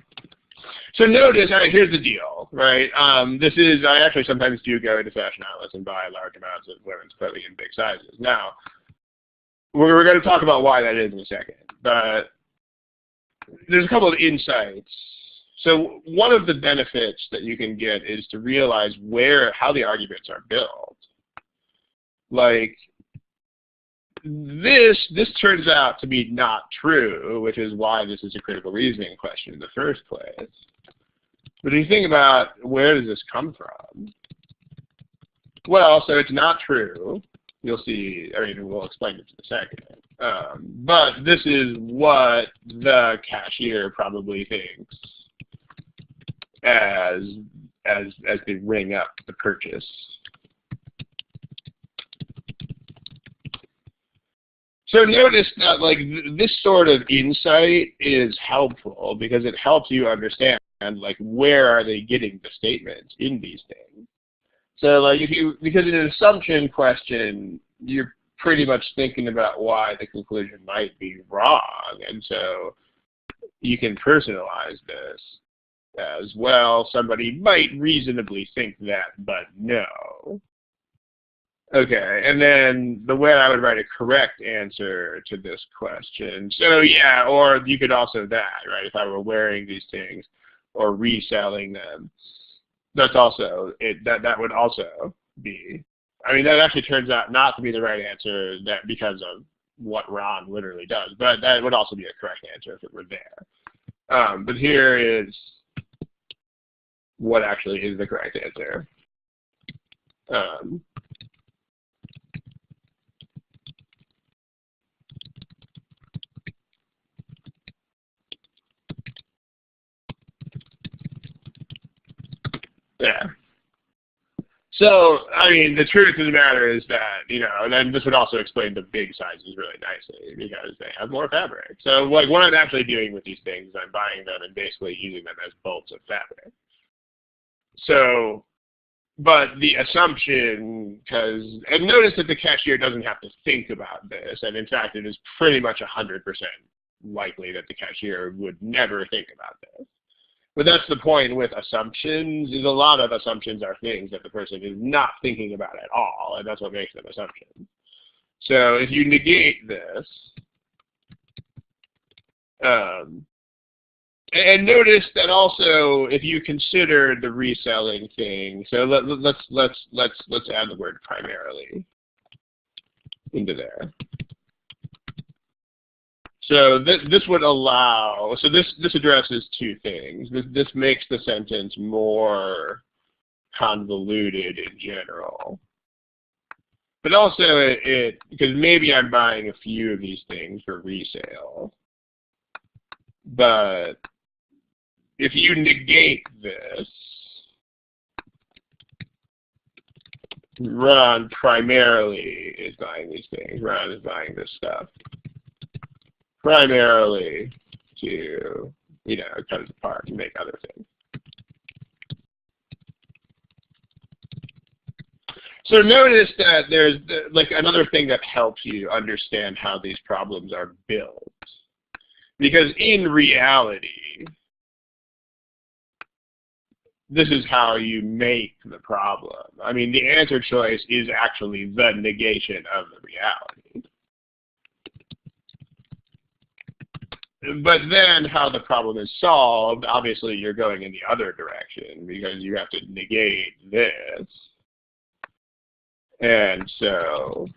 notice, all right, here's the deal, right? This is, I actually sometimes do go into fashion outlets and buy large amounts of women's clothing in big sizes. Now, we're going to talk about why that is in a second, but there's a couple of insights. So one of the benefits that you can get is to realize how the arguments are built. Like, this turns out to be not true, which is why this is a critical reasoning question in the first place. But if you think about, where does this come from? Well, so it's not true. You'll see, I mean, we'll explain it in a second. But this is what the cashier probably thinks as they ring up the purchase. So notice that, like, this sort of insight is helpful because it helps you understand, like, where are they getting the statements in these things. So, like, because in an assumption question, you're pretty much thinking about why the conclusion might be wrong, and so you can personalize this as well. Somebody might reasonably think that, but no. Okay, and then the way I would write a correct answer to this question. So yeah, or you could also that, right? If I were wearing these things or reselling them, that's also that would also be. I mean, that actually turns out not to be the right answer because of what Ron literally does, but that would also be a correct answer if it were there. But here is what actually is the correct answer. Yeah. So, I mean, the truth of the matter is that, and then this would also explain the big sizes really nicely because they have more fabric. So, like, what I'm actually doing with these things is I'm buying them and basically using them as bolts of fabric. So, but the assumption, and notice that the cashier doesn't have to think about this, and in fact, it is pretty much 100% likely that the cashier would never think about this. But that's the point with assumptions, is a lot of assumptions are things that the person is not thinking about at all, and that's what makes them assumptions. So if you negate this, and notice that also if you consider the reselling thing, so let's add the word primarily into there. So this would allow, so this addresses two things. This makes the sentence more convoluted in general. But also because maybe I'm buying a few of these things for resale. But if you negate this, Ron primarily is buying these things. Ron is buying this stuff primarily to, cut it apart and make other things. So notice that there's like another thing that helps you understand how these problems are built. Because in reality, this is how you make the problem. I mean, the answer choice is actually the negation of the reality. But then how the problem is solved, obviously you're going in the other direction because you have to negate this. And so,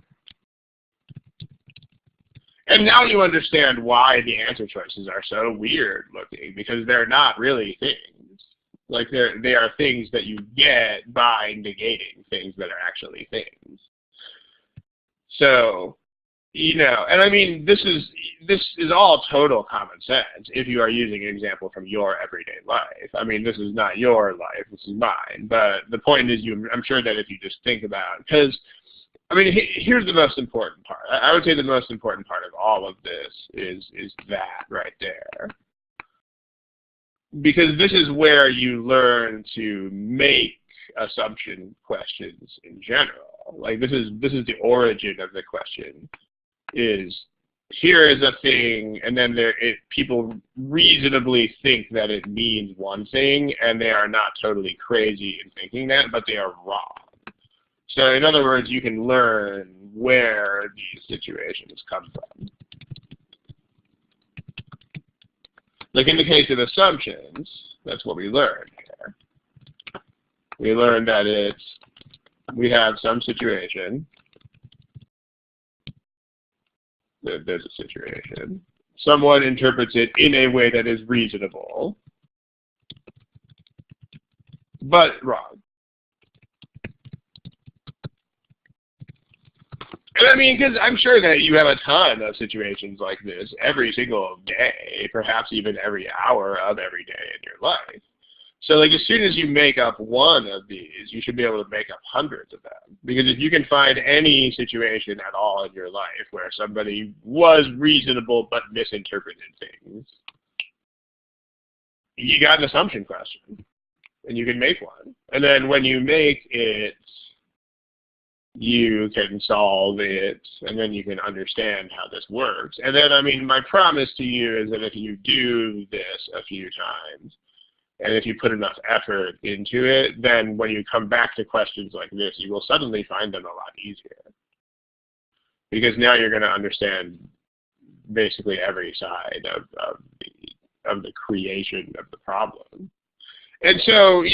and now you understand why the answer choices are so weird looking, because they're not really things. Like they are things that you get by negating things that are actually things. So, and I mean, this is all total common sense if you are using an example from your everyday life. I mean, this is not your life, this is mine. But the point is, I'm sure that if you just think about it, because, I mean, here's the most important part. I would say the most important part of all of this is that right there. Because this is where you learn to make assumption questions in general. Like this is the origin of the question. Is here is a thing, and then people reasonably think that it means one thing, and they are not totally crazy in thinking that, but they are wrong. So in other words, you can learn where these situations come from. Like in the case of assumptions, that's what we learned here. We learned that we have some situation. There's a situation. Someone interprets it in a way that is reasonable, but wrong. And I mean, because I'm sure that you have a ton of situations like this every single day, perhaps even every hour of every day in your life. So like as soon as you make up one of these, you should be able to make up hundreds of them. Because if you can find any situation at all in your life where somebody was reasonable but misinterpreted things, you got an assumption question. And you can make one. And then when you make it, you can solve it, and then you can understand how this works. And then, I mean, my promise to you is that if you do this a few times, and if you put enough effort into it, then when you come back to questions like this, you will suddenly find them a lot easier. Because now you're going to understand basically every side of the creation of the problem. And so,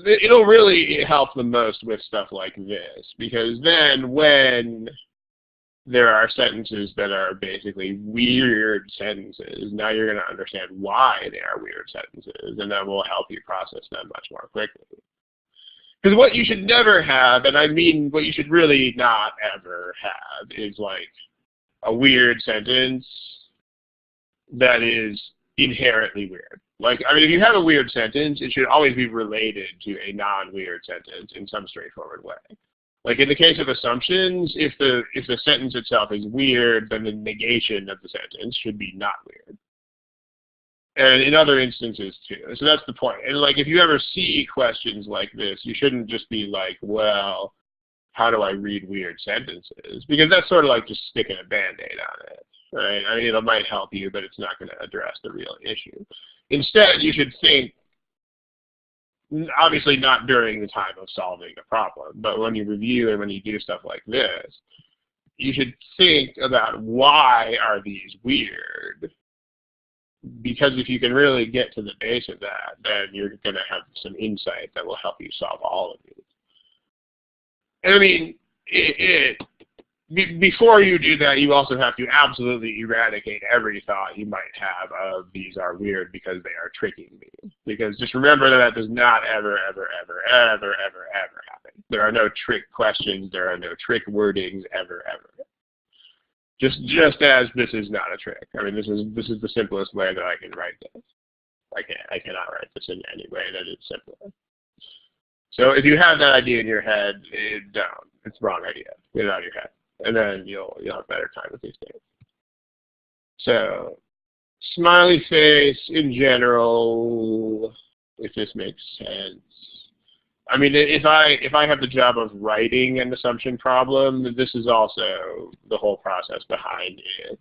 it'll really help the most with stuff like this, because then when there are sentences that are basically weird sentences, now you're going to understand why they are weird sentences, and that will help you process them much more quickly. Because what you should never have, and I mean what you should really not ever have, is like a weird sentence that is inherently weird. Like, I mean, if you have a weird sentence, it should always be related to a non-weird sentence in some straightforward way. Like in the case of assumptions, if the sentence itself is weird, then the negation of the sentence should be not weird. And in other instances too. So that's the point. And like if you ever see questions like this, you shouldn't just be like, well, how do I read weird sentences? Because that's sort of like just sticking a Band-Aid on it. Right? I mean, it might help you, but it's not going to address the real issue. Instead, you should think, obviously not during the time of solving a problem, but when you review and when you do stuff like this, you should think about why are these weird? Because if you can really get to the base of that, then you're going to have some insight that will help you solve all of these. And I mean, before you do that, you also have to absolutely eradicate every thought you might have of these are weird because they are tricking me. Because just remember that does not ever, ever, ever, ever, ever, ever happen. There are no trick questions. There are no trick wordings ever, ever. Just as this is not a trick. I mean, this is the simplest way that I can write this. I cannot write this in any way that is simpler. So if you have that idea in your head, don't. It's the wrong idea. Get it out of your head, and then you'll have better time with these things. So smiley face in general, if this makes sense. I mean, if I have the job of writing an assumption problem, this is also the whole process behind it.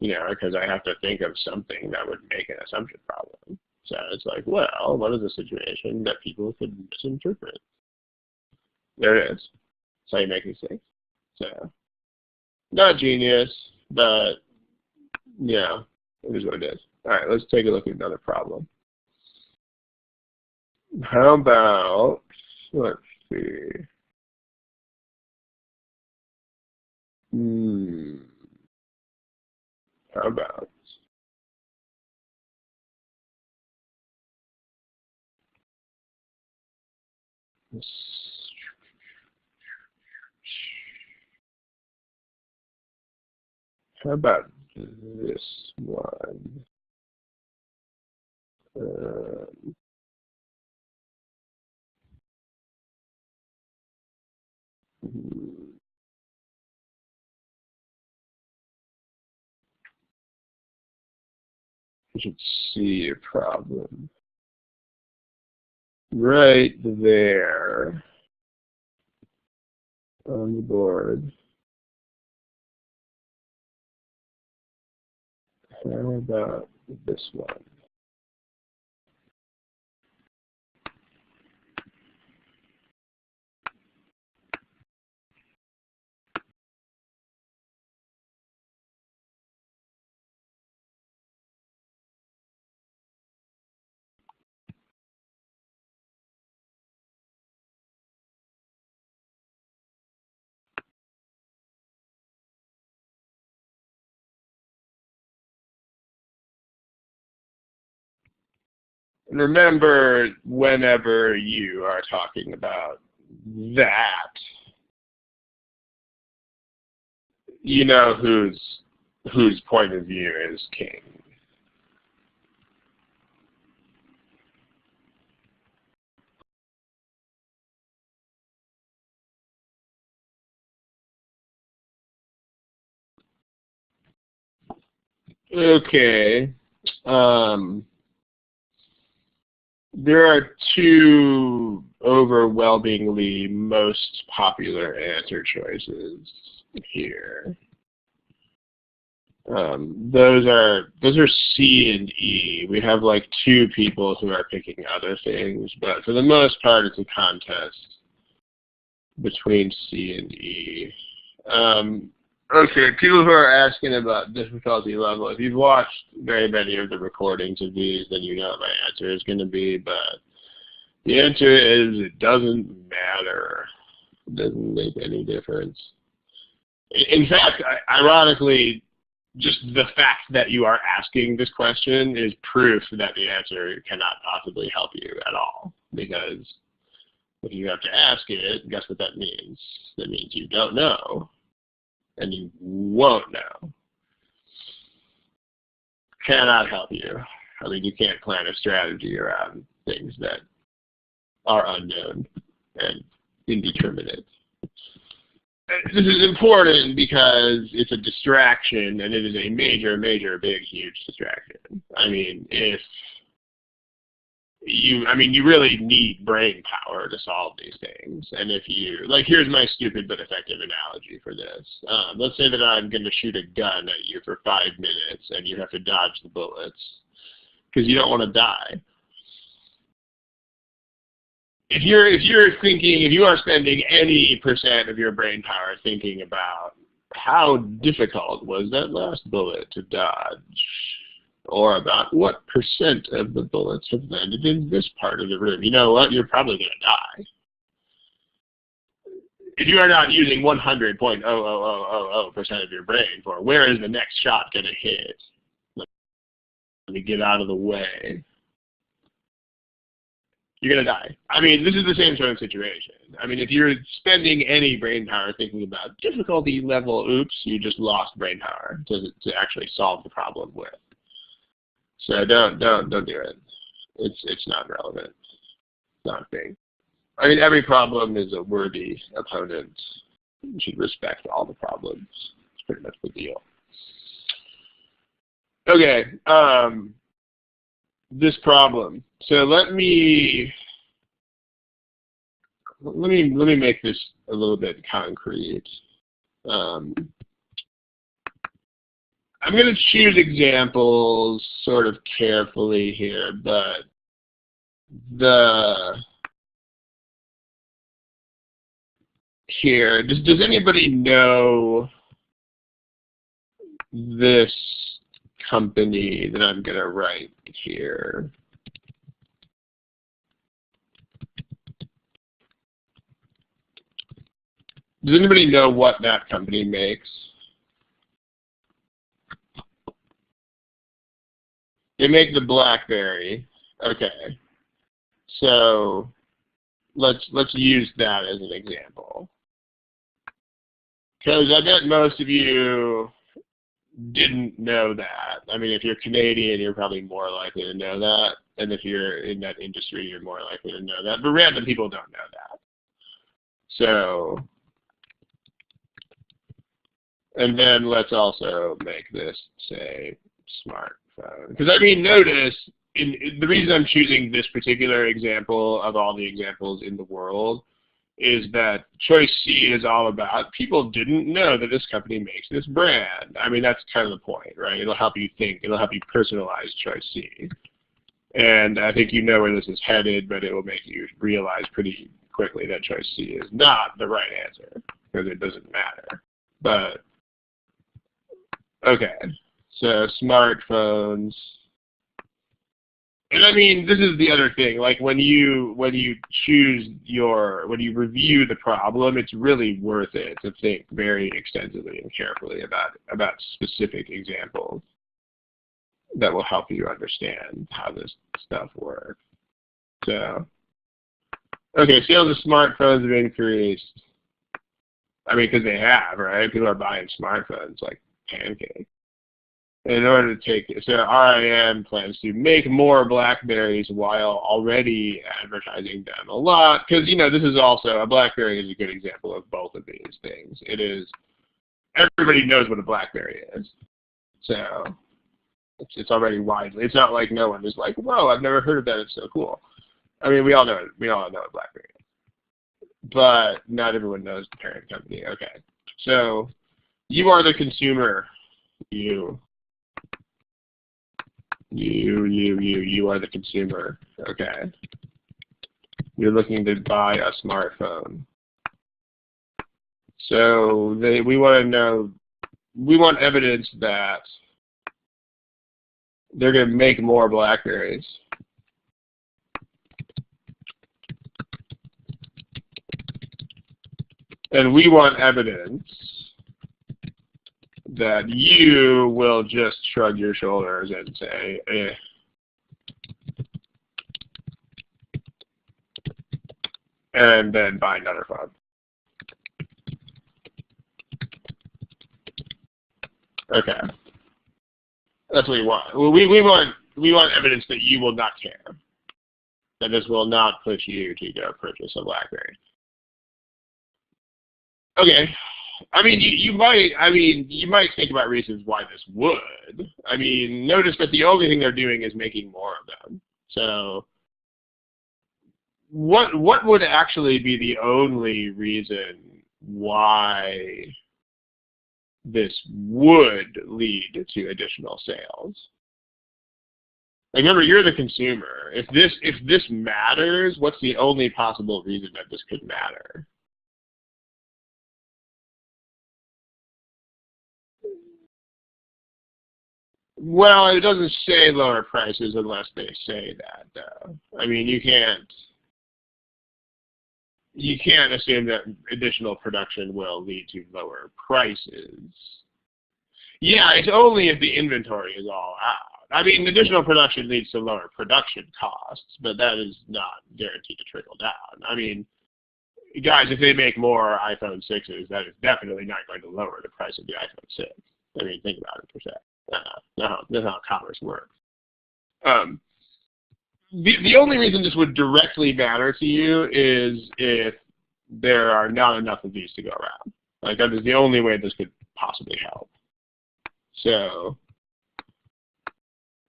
You know, because I have to think of something that would make an assumption problem. So it's like, well, what is a situation that people could misinterpret? There it is. That's how you make these things. So, not genius, but, yeah, it is what it is. All right, let's take a look at another problem. How about, let's see. How about this? How about this one? You should see a problem right there on the board. How about this one? And remember, whenever you are talking about that, you know whose point of view is king. Okay. There are two overwhelmingly most popular answer choices here. Those are C and E. We have like two people who are picking other things, but for the most part, it's a contest between C and E. Okay, people who are asking about difficulty level, if you've watched very many of the recordings of these, then you know what my answer is going to be, but the answer is it doesn't matter. It doesn't make any difference. In fact, ironically, just the fact that you are asking this question is proof that the answer cannot possibly help you at all, because if you have to ask it, guess what that means? That means you don't know. And you won't know. Cannot help you. I mean, you can't plan a strategy around things that are unknown and indeterminate. This is important because it's a distraction, and it is a major, major, big, huge distraction. I mean, you really need brain power to solve these things. And if you, like, here's my stupid but effective analogy for this. Let's say that I'm going to shoot a gun at you for 5 minutes and you have to dodge the bullets because you don't want to die. If you are spending any % of your brain power thinking about how difficult was that last bullet to dodge, or about what % of the bullets have landed in this part of the room, you know what? You're probably going to die. if you are not using 100.00000% of your brain for where is the next shot going to hit, let me get out of the way, you're going to die. I mean, this is the same sort of situation. I mean, if you're spending any brain power thinking about difficulty level, oops, you just lost brain power to actually solve the problem with. So don't do it. It's not relevant. It's not a thing. I mean, every problem is a worthy opponent. You should respect all the problems. It's pretty much the deal. Okay, this problem. So let me make this a little bit concrete. I'm going to choose examples sort of carefully here, but does anybody know this company that I'm going to write here? Does anybody know what that company makes? They make the BlackBerry. Okay. So let's use that as an example. Because I bet most of you didn't know that. I mean, if you're Canadian, you're probably more likely to know that. And if you're in that industry, you're more likely to know that. But random people don't know that. So, and then let's also make this, say, smartphone. Because, I mean, notice, the reason I'm choosing this particular example of all the examples in the world is that choice C is all about people didn't know that this company makes this brand. I mean, that's kind of the point, right? It'll help you think. It'll help you personalize choice C. And I think you know where this is headed, but it will make you realize pretty quickly that choice C is not the right answer because it doesn't matter. But, okay, so smartphones. And I mean, this is the other thing. Like when you review the problem, it's really worth it to think very extensively and carefully about specific examples that will help you understand how this stuff works. So, okay, sales of smartphones have increased. I mean, because they have, right? People are buying smartphones like pancakes. In order to take it, so RIM plans to make more BlackBerries while already advertising them a lot. Because, you know, this is also, a BlackBerry is a good example of both of these things. It is, everybody knows what a BlackBerry is. So, it's already widely, it's not like no one is like, whoa, I've never heard of that, it's so cool. I mean, we all know what BlackBerry is. But not everyone knows the parent company. Okay. So, you are the consumer. You are the consumer, okay? You're looking to buy a smartphone. So we want to know, we want evidence that they're going to make more BlackBerries. And we want evidence that you will just shrug your shoulders and say, eh. And then buy another phone. Okay. That's what we want. Well, we want evidence that you will not care. That this will not push you to go purchase a BlackBerry. Okay. I mean, you might think about reasons why this would. I mean, notice that the only thing they're doing is making more of them. So, what would actually be the only reason why this would lead to additional sales? Like, remember, you're the consumer. If this matters, what's the only possible reason that this could matter? Well, it doesn't say lower prices unless they say that, though. I mean, you can't. you can't assume that additional production will lead to lower prices. Yeah, it's only if the inventory is all out. I mean, additional production leads to lower production costs, but that is not guaranteed to trickle down. I mean, guys, if they make more iPhone 6s, that is definitely not going to lower the price of the iPhone 6. I mean, think about it for a second. That's how commerce works. The only reason this would directly matter to you is if there are not enough of these to go around. Like, that is the only way this could possibly help. So,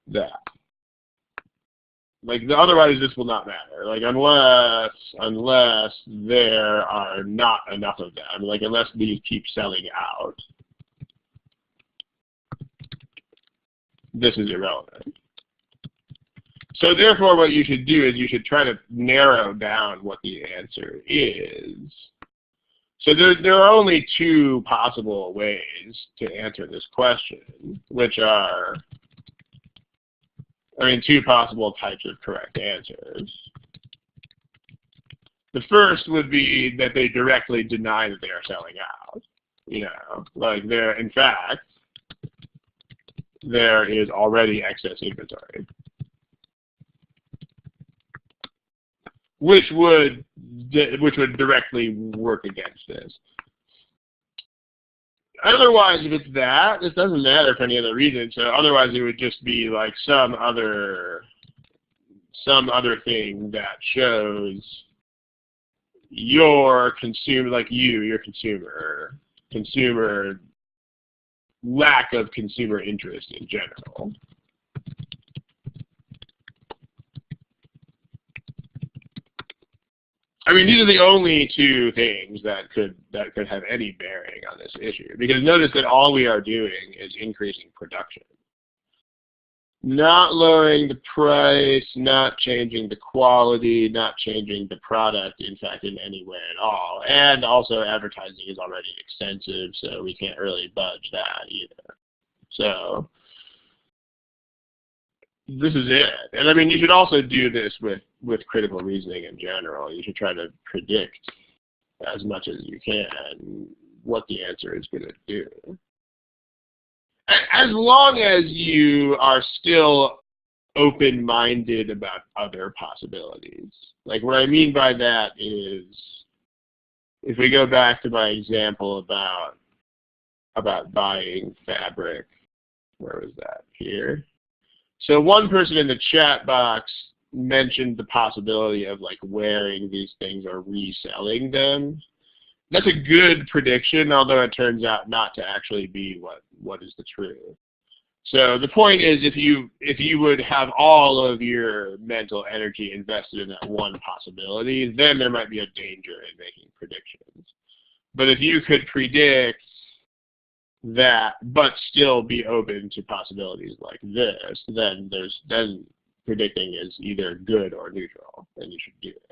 that. Like, otherwise this will not matter. Like, unless there are not enough of them. Like, unless these keep selling out, this is irrelevant. So therefore, what you should do is you should try to narrow down what the answer is. So there are only two possible ways to answer this question, which are, two possible types of correct answers. The first would be that they directly deny that they are selling out. Like in fact, there is already excess inventory. Which would directly work against this. Otherwise, if it's that, this doesn't matter for any other reason. So otherwise, it would just be like some other thing that shows your consumer, like your consumer lack of consumer interest in general. These are the only two things that could have any bearing on this issue. Because notice that all we are doing is increasing production. Not lowering the price, not changing the quality, not changing the product, in fact, in any way at all. And also advertising is already extensive, so we can't really budge that either. So this is it. And you should also do this with critical reasoning in general. You should try to predict as much as you can what the answer is going to do. As long as you are still open-minded about other possibilities. Like, what I mean by that is, if we go back to my example about buying fabric, where was that? Here. So one person in the chat box mentioned the possibility of like wearing these things or reselling them. That's a good prediction, although it turns out not to actually be what is the truth. So the point is, if you would have all of your mental energy invested in that one possibility, then there might be a danger in making predictions. But if you could predict that, but still be open to possibilities like this, then predicting is either good or neutral, and you should do it.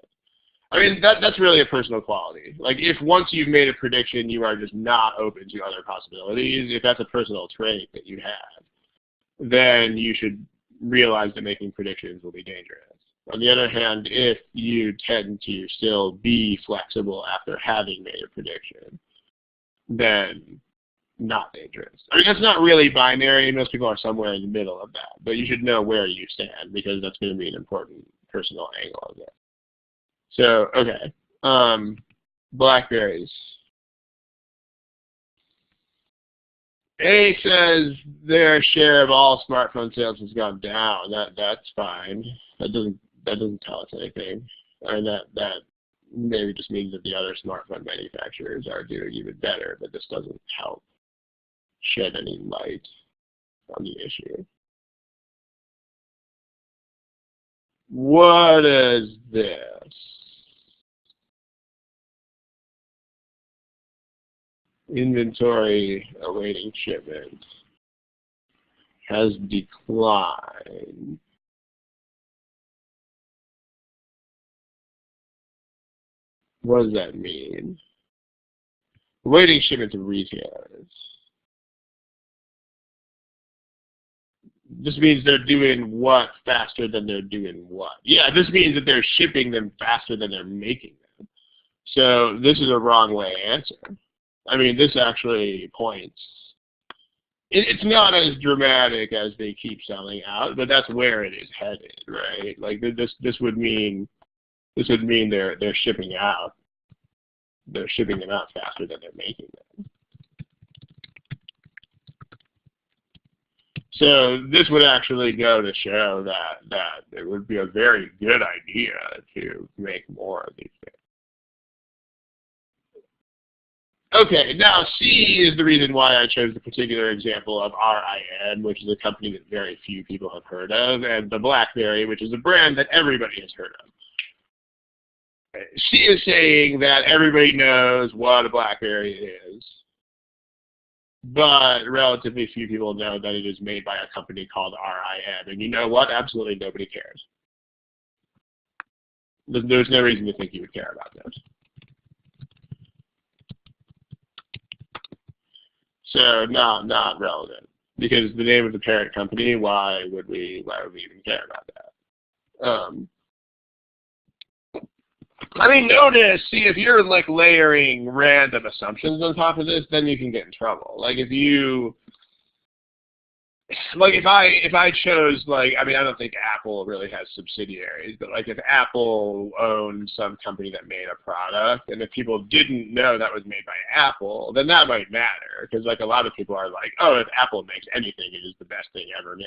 That's really a personal quality. Like, if once you've made a prediction, you are just not open to other possibilities, if that's a personal trait that you have, then you should realize that making predictions will be dangerous. On the other hand, if you tend to still be flexible after having made a prediction, then not dangerous. That's not really binary. Most people are somewhere in the middle of that, but you should know where you stand, because that's going to be an important personal angle of it. So, okay, blackberries. A says their share of all smartphone sales has gone down. That's fine. That doesn't tell us anything. That maybe just means that the other smartphone manufacturers are doing even better, but this doesn't help shed any light on the issue. What is this? Inventory awaiting shipment has declined. What does that mean? Awaiting shipment to retailers. This means they're doing what faster than they're doing what? Yeah, this means that they're shipping them faster than they're making them. So this is a wrong way answer. I mean, this actually points. It's not as dramatic as they keep selling out, but that's where it is headed, right? Like this would mean they're shipping out. They're shipping them out faster than they're making them. So this would actually go to show that it would be a very good idea to make more of these things. Okay, now C is the reason why I chose the particular example of RIM, which is a company that very few people have heard of, and the BlackBerry, which is a brand that everybody has heard of. She is saying that everybody knows what a BlackBerry is, but relatively few people know that it is made by a company called RIM. And you know what? Absolutely nobody cares. There's no reason to think you would care about this. So not relevant, because the name of the parent company. Why would we even care about that? I mean, notice, see, if you're like layering random assumptions on top of this, then you can get in trouble. Like if you, like if I chose, like, I mean, I don't think Apple really has subsidiaries, but like if Apple owned some company that made a product, and if people didn't know that was made by Apple, then that might matter, because like a lot of people are like, oh, if Apple makes anything, it is the best thing ever made.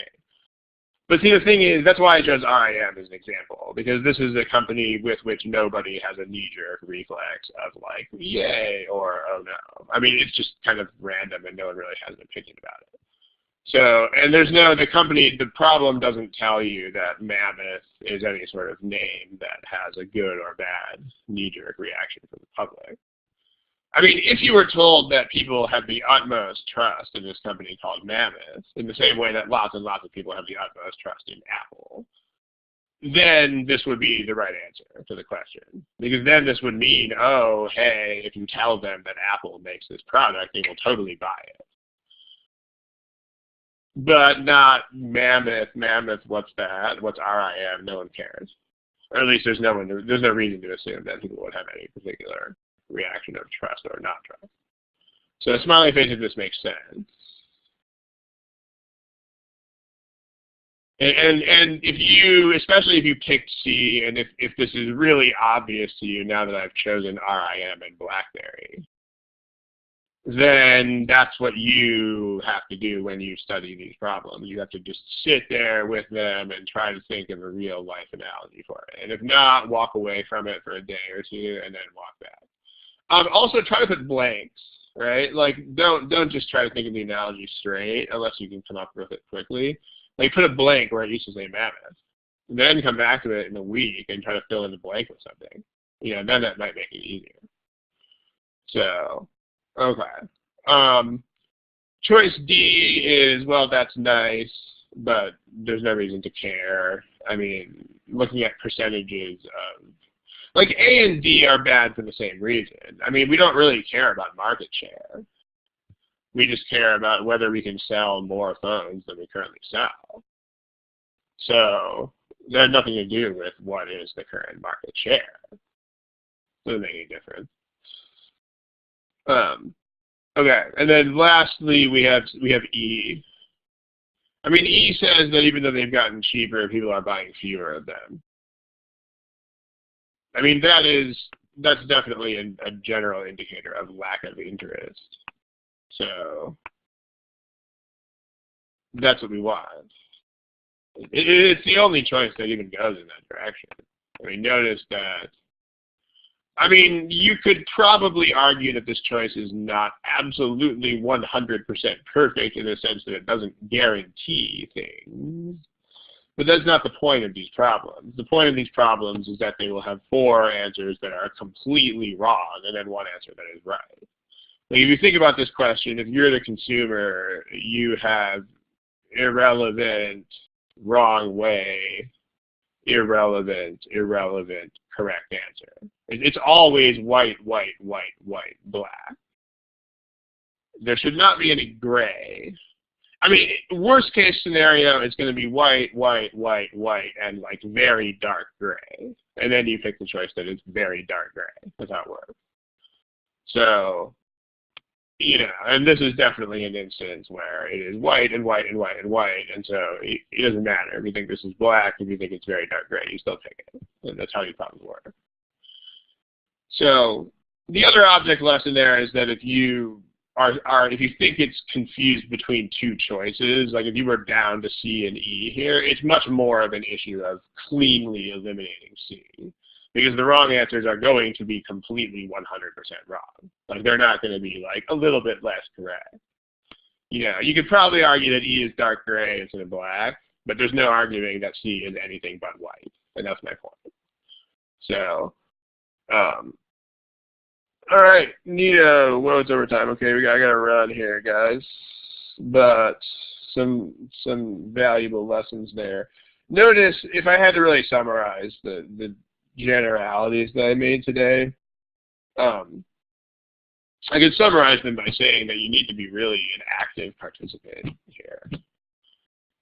But see, the thing is, that's why I chose RIM as an example, because this is a company with which nobody has a knee-jerk reflex of like, yay, or oh no. I mean, it's just kind of random and no one really has an opinion about it. So, and the problem doesn't tell you that Mammoth is any sort of name that has a good or bad knee-jerk reaction from the public. I mean, if you were told that people have the utmost trust in this company called Mammoth, in the same way that lots and lots of people have the utmost trust in Apple, then this would be the right answer to the question. Because then this would mean, oh, hey, if you tell them that Apple makes this product, they will totally buy it. But not Mammoth. Mammoth, what's that? What's RIM? No one cares. Or at least there's no reason to assume that people would have any particular reaction of trust or not trust. So a smiley face, if this makes sense. And if you, especially if you picked C, and if this is really obvious to you now that I've chosen RIM and BlackBerry, then that's what you have to do when you study these problems. You have to just sit there with them and try to think of a real life analogy for it. And if not, walk away from it for a day or two and then walk back. Also, try to put blanks, right? Like, don't just try to think of the analogy straight unless you can come up with it quickly. Like, put a blank where it used to say Mammoth. Then come back to it in a week and try to fill in the blank with something. You know, then that might make it easier. So, okay. Choice D is, well, that's nice, but there's no reason to care. I mean, looking at percentages of, like, A and D are bad for the same reason. I mean, we don't really care about market share. We just care about whether we can sell more phones than we currently sell. So that has nothing to do with what is the current market share. Doesn't make any difference. Okay, and then lastly we have E. I mean, E says that even though they've gotten cheaper, people are buying fewer of them. I mean, that's definitely a general indicator of lack of interest. So that's what we want. It's the only choice that even goes in that direction. I mean, notice that, I mean, you could probably argue that this choice is not absolutely 100% perfect in the sense that it doesn't guarantee things. But that's not the point of these problems. The point of these problems is that they will have 4 answers that are completely wrong and then 1 answer that is right. Like if you think about this question, if you're the consumer, you have irrelevant, wrong way, irrelevant, correct answer. It's always white, white, white, white, black. There should not be any gray. I mean, worst case scenario is going to be white, white, white, white, and like very dark gray. And then you pick the choice that is very dark gray. That's how it works. So, you know, and this is definitely an instance where it is white and white and white and white, and so it doesn't matter. If you think this is black, if you think it's very dark gray, you still pick it. And that's how these problems work. So the other object lesson there is that if you if you think it's confused between two choices, like if you were down to C and E here, it's much more of an issue of cleanly eliminating C. Because the wrong answers are going to be completely 100% wrong. Like they're not going to be like a little bit less correct. You know, you could probably argue that E is dark gray instead of black, but there's no arguing that C is anything but white. And that's my point. So, all right, Nito, well, it's overtime. Okay, I gotta run here, guys. But some valuable lessons there. Notice, if I had to really summarize the generalities that I made today, I could summarize them by saying that you need to be really an active participant here.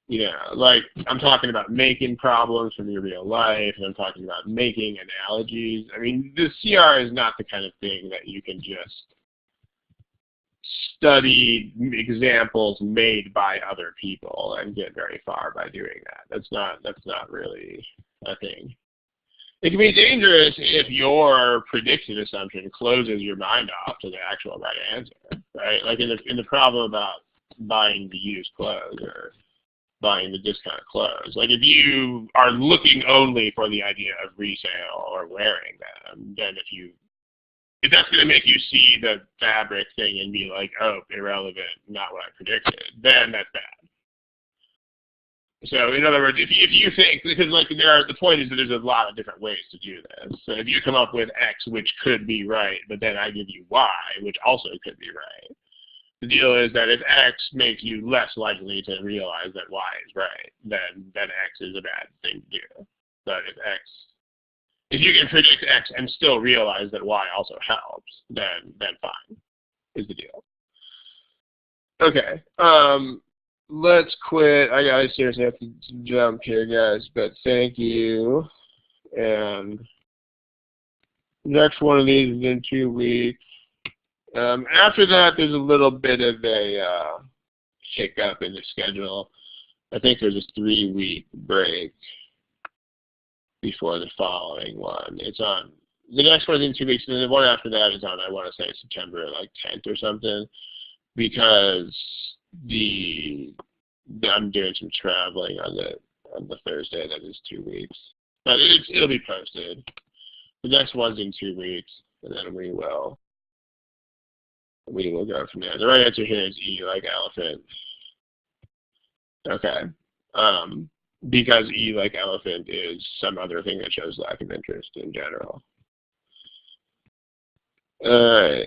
You know, like I'm talking about making problems from your real life, and I'm talking about making analogies. I mean, the CR is not the kind of thing that you can just study examples made by other people and get very far by doing that. That's not really a thing. It can be dangerous if your prediction assumption closes your mind off to the actual right answer, right? Like in the problem about buying the used clothes or buying the discount clothes. Like if you are looking only for the idea of resale or wearing them, then if that's going to make you see the fabric thing and be like, oh, irrelevant, not what I predicted, then that's bad. So in other words, if you think, because like the point is that there's a lot of different ways to do this. So if you come up with X, which could be right, but then I give you Y, which also could be right. The deal is that if X makes you less likely to realize that Y is right, then X is a bad thing to do. But if you can predict X and still realize that Y also helps, then fine, is the deal. Okay. Let's quit. I seriously have to jump here, guys, but thank you. And next one of these is in 2 weeks. After that, there's a little bit of a hiccup in the schedule. I think there's a 3-week break before the following one. It's on, the next one's in 2 weeks, and the one after that is on, I want to say, September like 10th or something, because I'm doing some traveling on the Thursday. That is 2 weeks, but it'll be posted. The next one's in 2 weeks, and then we will go from there. The right answer here is E, like elephant. Okay, because E, like elephant, is some other thing that shows lack of interest in general. All right.